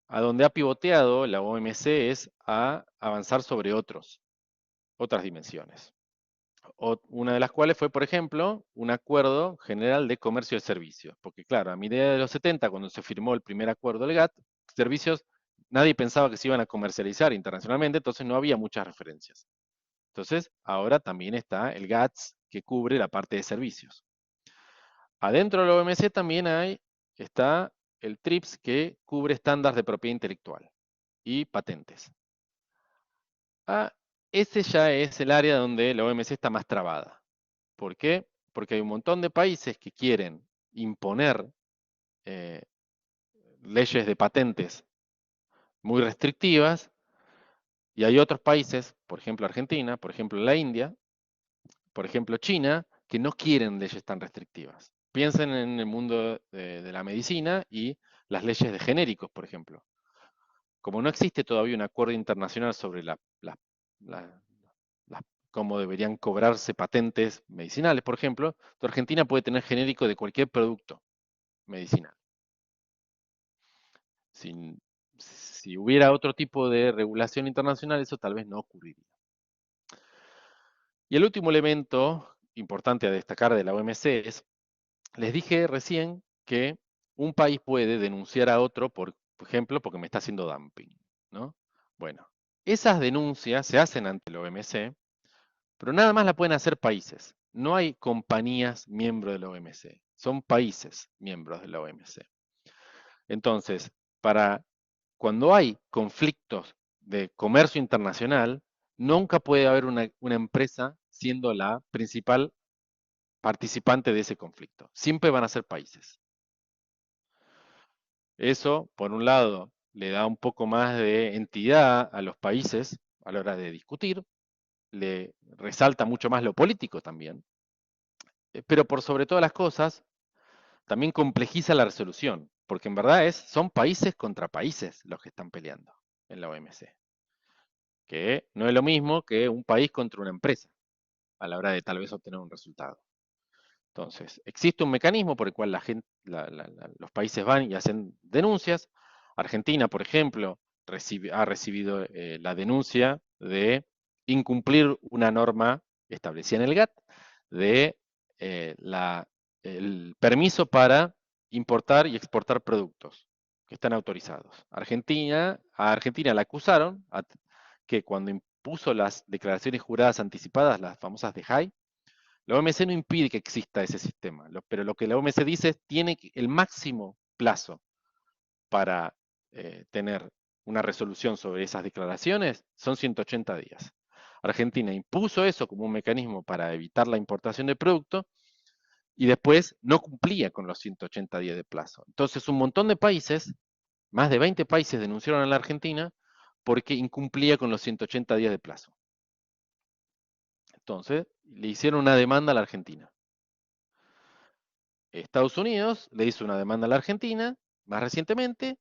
a donde ha pivoteado la OMC es a avanzar sobre otras dimensiones. Una de las cuales fue, por ejemplo, un acuerdo general de comercio de servicios. Porque claro, a mediados de los 70, cuando se firmó el primer acuerdo del GATT, servicios, nadie pensaba que se iban a comercializar internacionalmente, entonces no había muchas referencias. Entonces, ahora también está el GATS, que cubre la parte de servicios. Adentro de la OMC también está el TRIPS, que cubre estándares de propiedad intelectual y patentes. Ese ya es el área donde la OMC está más trabada. ¿Por qué? Porque hay un montón de países que quieren imponer leyes de patentes muy restrictivas, y hay otros países, por ejemplo Argentina, por ejemplo la India, por ejemplo China, que no quieren leyes tan restrictivas. Piensen en el mundo de la medicina y las leyes de genéricos, por ejemplo. Como no existe todavía un acuerdo internacional sobre cómo deberían cobrarse patentes medicinales, por ejemplo, Argentina puede tener genérico de cualquier producto medicinal. Si hubiera otro tipo de regulación internacional, eso tal vez no ocurriría. Y el último elemento importante a destacar de la OMC es, les dije recién que un país puede denunciar a otro, por ejemplo, porque me está haciendo dumping, ¿no? Bueno, esas denuncias se hacen ante la OMC, pero nada más la pueden hacer países. No hay compañías miembros de la OMC, son países miembros de la OMC. Entonces, cuando hay conflictos de comercio internacional, nunca puede haber una empresa siendo la principal participante de ese conflicto. Siempre van a ser países. Eso, por un lado, le da un poco más de entidad a los países a la hora de discutir, le resalta mucho más lo político también, pero por sobre todas las cosas, también complejiza la resolución, porque en verdad son países contra países los que están peleando en la OMC, que no es lo mismo que un país contra una empresa a la hora de tal vez obtener un resultado. Entonces, existe un mecanismo por el cual los países van y hacen denuncias. Argentina, por ejemplo, ha recibido la denuncia de incumplir una norma establecida en el GATT de el permiso para importar y exportar productos que están autorizados. A Argentina la acusaron que cuando impuso las declaraciones juradas anticipadas, las famosas de Haye, la OMC no impide que exista ese sistema, pero lo que la OMC dice es que tiene el máximo plazo para tener una resolución sobre esas declaraciones son 180 días. Argentina impuso eso como un mecanismo para evitar la importación de producto y después no cumplía con los 180 días de plazo. Entonces un montón de países, más de 20 países denunciaron a la Argentina porque incumplía con los 180 días de plazo. Entonces le hicieron una demanda a la Argentina. Estados Unidos le hizo una demanda a la Argentina, más recientemente,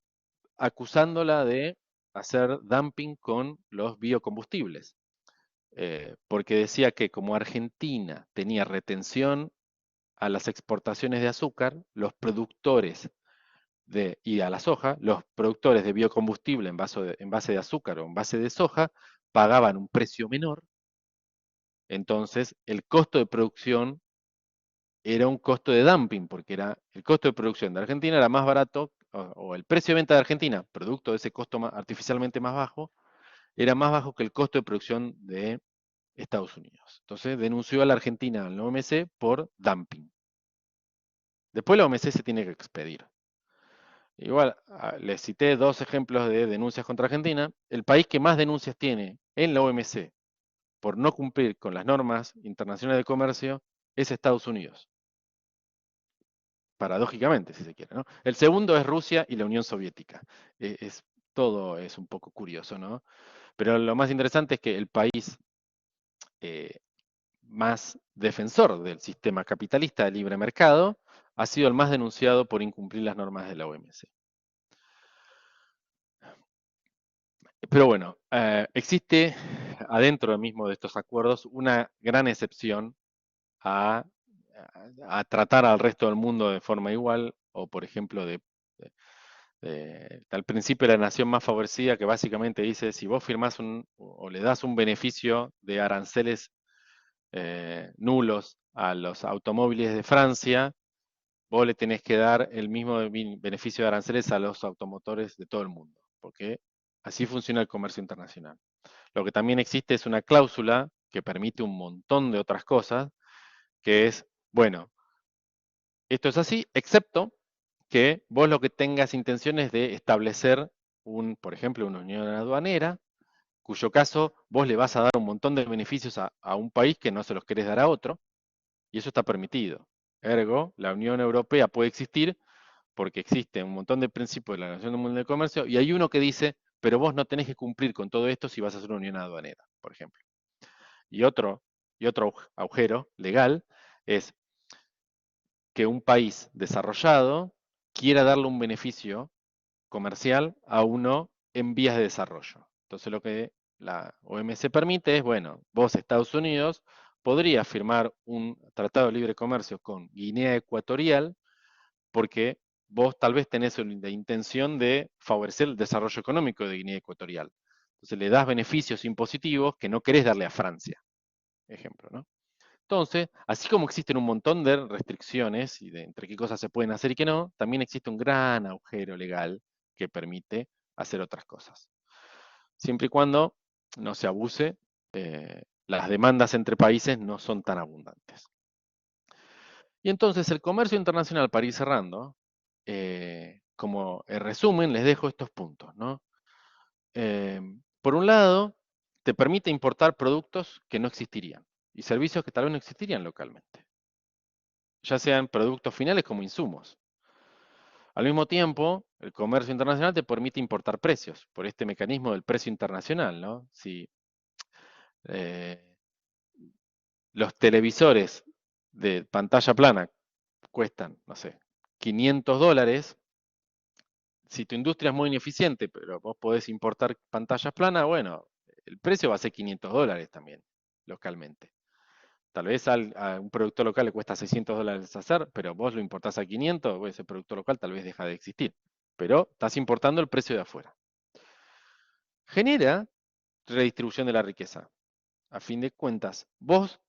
acusándola de hacer dumping con los biocombustibles, porque decía que como Argentina tenía retención a las exportaciones de azúcar, los productores y a la soja, los productores de biocombustible en base de azúcar o en base de soja, pagaban un precio menor, entonces el costo de producción era un costo de dumping, porque el costo de producción de Argentina era más barato, o el precio de venta de Argentina, producto de ese costo artificialmente más bajo, era más bajo que el costo de producción de Estados Unidos. Entonces denunció a la Argentina al OMC por dumping. Después la OMC se tiene que expedir. Igual, les cité 2 ejemplos de denuncias contra Argentina. El país que más denuncias tiene en la OMC por no cumplir con las normas internacionales de comercio es Estados Unidos. Paradójicamente, si se quiere, ¿no? El segundo es Rusia y la Unión Soviética. Todo es un poco curioso, ¿no? Pero lo más interesante es que el país eh, más defensor del sistema capitalista de libre mercado ha sido el más denunciado por incumplir las normas de la OMC. Pero bueno, existe adentro mismo de estos acuerdos una gran excepción a tratar al resto del mundo de forma igual, o por ejemplo al principio de la nación más favorecida, que básicamente dice, si vos firmás o le das un beneficio de aranceles nulos a los automóviles de Francia, vos le tenés que dar el mismo beneficio de aranceles a los automotores de todo el mundo, porque así funciona el comercio internacional. Lo que también existe es una cláusula que permite un montón de otras cosas, que es, bueno, esto es así, excepto que vos lo que tengas intenciones de establecer por ejemplo, una unión aduanera, cuyo caso vos le vas a dar un montón de beneficios a un país que no se los querés dar a otro, y eso está permitido. Ergo, la Unión Europea puede existir porque existe un montón de principios de la Organización Mundial del Comercio, y hay uno que dice, pero vos no tenés que cumplir con todo esto si vas a hacer una unión aduanera, por ejemplo. Y otro agujero legal es que un país desarrollado quiera darle un beneficio comercial a uno en vías de desarrollo. Entonces lo que la OMC permite es, bueno, vos Estados Unidos podrías firmar un tratado de libre comercio con Guinea Ecuatorial porque vos tal vez tenés la intención de favorecer el desarrollo económico de Guinea Ecuatorial. Entonces le das beneficios impositivos que no querés darle a Francia, ejemplo, ¿no? Entonces, así como existen un montón de restricciones y de entre qué cosas se pueden hacer y qué no, también existe un gran agujero legal que permite hacer otras cosas. Siempre y cuando no se abuse, las demandas entre países no son tan abundantes. Y entonces el comercio internacional, para ir cerrando, como resumen, les dejo estos puntos, ¿no? Por un lado, te permite importar productos que no existirían y servicios que tal vez no existirían localmente, ya sean productos finales como insumos. Al mismo tiempo, el comercio internacional te permite importar precios por este mecanismo del precio internacional, ¿no? Si eh, los televisores de pantalla plana cuestan, no sé, $500, si tu industria es muy ineficiente, pero vos podés importar pantallas planas, bueno, el precio va a ser $500 también, localmente. Tal vez a un producto local le cuesta $600 hacer, pero vos lo importás a 500, pues ese producto local tal vez deja de existir. Pero estás importando el precio de afuera. Genera redistribución de la riqueza. A fin de cuentas, vos,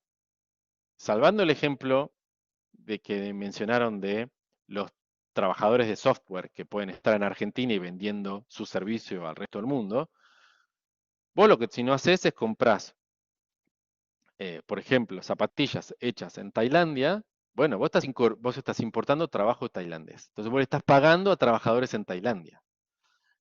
salvando el ejemplo de que mencionaron de los trabajadores de software que pueden estar en Argentina y vendiendo su servicio al resto del mundo, vos lo que si no haces es comprás, por ejemplo, zapatillas hechas en Tailandia, bueno, vos estás importando trabajo tailandés. Entonces vos le estás pagando a trabajadores en Tailandia.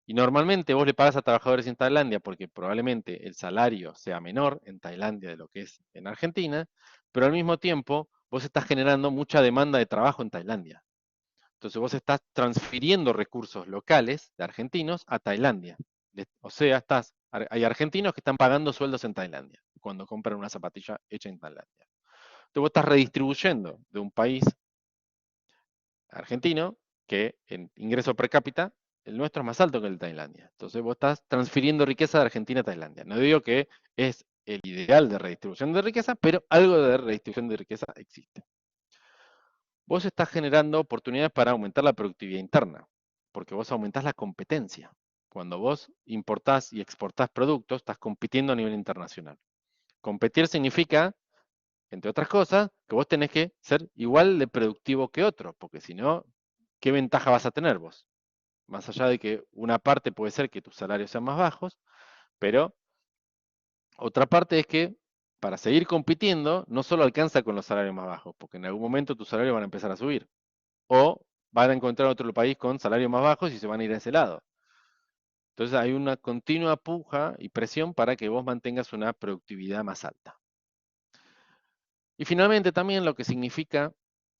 Y normalmente vos le pagas a trabajadores en Tailandia porque probablemente el salario sea menor en Tailandia de lo que es en Argentina, pero al mismo tiempo vos estás generando mucha demanda de trabajo en Tailandia. Entonces vos estás transfiriendo recursos locales de argentinos a Tailandia. O sea, hay argentinos que están pagando sueldos en Tailandia cuando compran una zapatilla hecha en Tailandia. Entonces vos estás redistribuyendo de un país argentino que en ingreso per cápita el nuestro es más alto que el de Tailandia. Entonces vos estás transfiriendo riqueza de Argentina a Tailandia. No digo que es el ideal de redistribución de riqueza, pero algo de redistribución de riqueza existe. Vos estás generando oportunidades para aumentar la productividad interna, porque vos aumentás la competencia. Cuando vos importás y exportás productos, estás compitiendo a nivel internacional. Competir significa, entre otras cosas, que vos tenés que ser igual de productivo que otro, porque si no, ¿qué ventaja vas a tener vos? Más allá de que una parte puede ser que tus salarios sean más bajos, pero otra parte es que para seguir compitiendo no solo alcanza con los salarios más bajos, porque en algún momento tus salarios van a empezar a subir. O van a encontrar otro país con salarios más bajos y se van a ir a ese lado. Entonces hay una continua puja y presión para que vos mantengas una productividad más alta. Y finalmente también lo que significa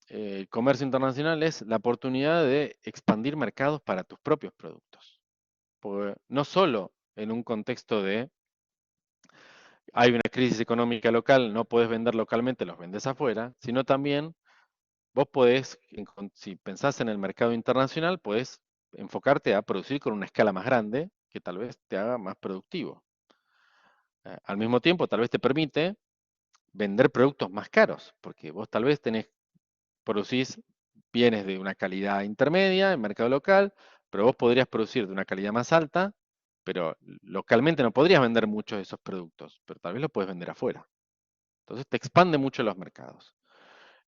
el comercio internacional es la oportunidad de expandir mercados para tus propios productos. Porque no solo en un contexto de hay una crisis económica local, no puedes vender localmente, los vendes afuera, sino también vos podés, si pensás en el mercado internacional, podés enfocarte a producir con una escala más grande que tal vez te haga más productivo. Al mismo tiempo, tal vez te permite vender productos más caros, porque vos tal vez producís bienes de una calidad intermedia en mercado local, pero vos podrías producir de una calidad más alta, pero localmente no podrías vender muchos de esos productos, pero tal vez lo puedes vender afuera. Entonces te expande mucho los mercados.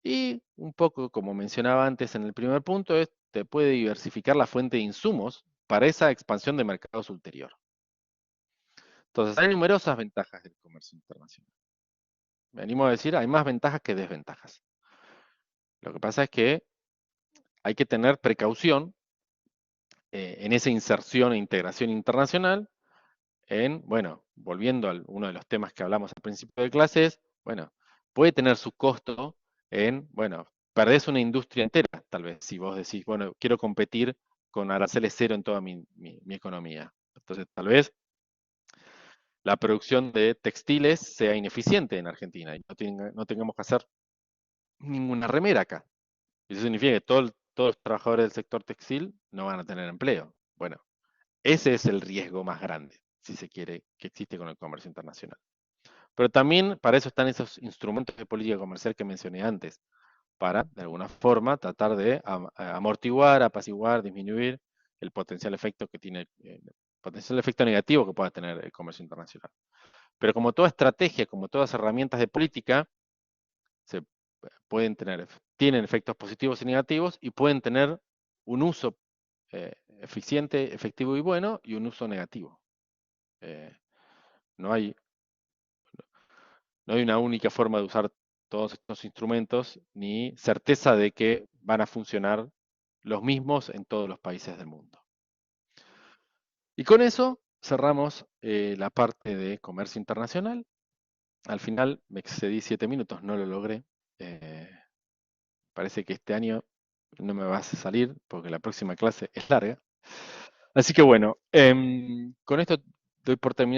Y un poco, como mencionaba antes en el primer punto, te puede diversificar la fuente de insumos para esa expansión de mercados ulterior. Entonces, hay numerosas ventajas del comercio internacional. Me animo a decir, hay más ventajas que desventajas. Lo que pasa es que hay que tener precaución en esa inserción e integración internacional bueno, volviendo a uno de los temas que hablamos al principio de clases, bueno, puede tener su costo bueno, perdés una industria entera, tal vez, si vos decís, bueno, quiero competir con aranceles cero en toda mi economía. Entonces, tal vez la producción de textiles sea ineficiente en Argentina y no tengamos que hacer ninguna remera acá. Eso significa que todos los trabajadores del sector textil no van a tener empleo. Bueno, ese es el riesgo más grande, si se quiere, que existe con el comercio internacional. Pero también para eso están esos instrumentos de política comercial que mencioné antes, para, de alguna forma, tratar de amortiguar, apaciguar, disminuir el potencial efecto que tiene, potencial efecto negativo que pueda tener el comercio internacional. Pero como toda estrategia, como todas herramientas de política, tienen efectos positivos y negativos y pueden tener un uso eficiente, efectivo y bueno, y un uso negativo. No hay una única forma de usar todos estos instrumentos, ni certeza de que van a funcionar los mismos en todos los países del mundo. Y con eso cerramos la parte de comercio internacional. Al final me excedí 7 minutos, no lo logré. Parece que este año no me va a salir porque la próxima clase es larga. Así que bueno, con esto doy por terminado.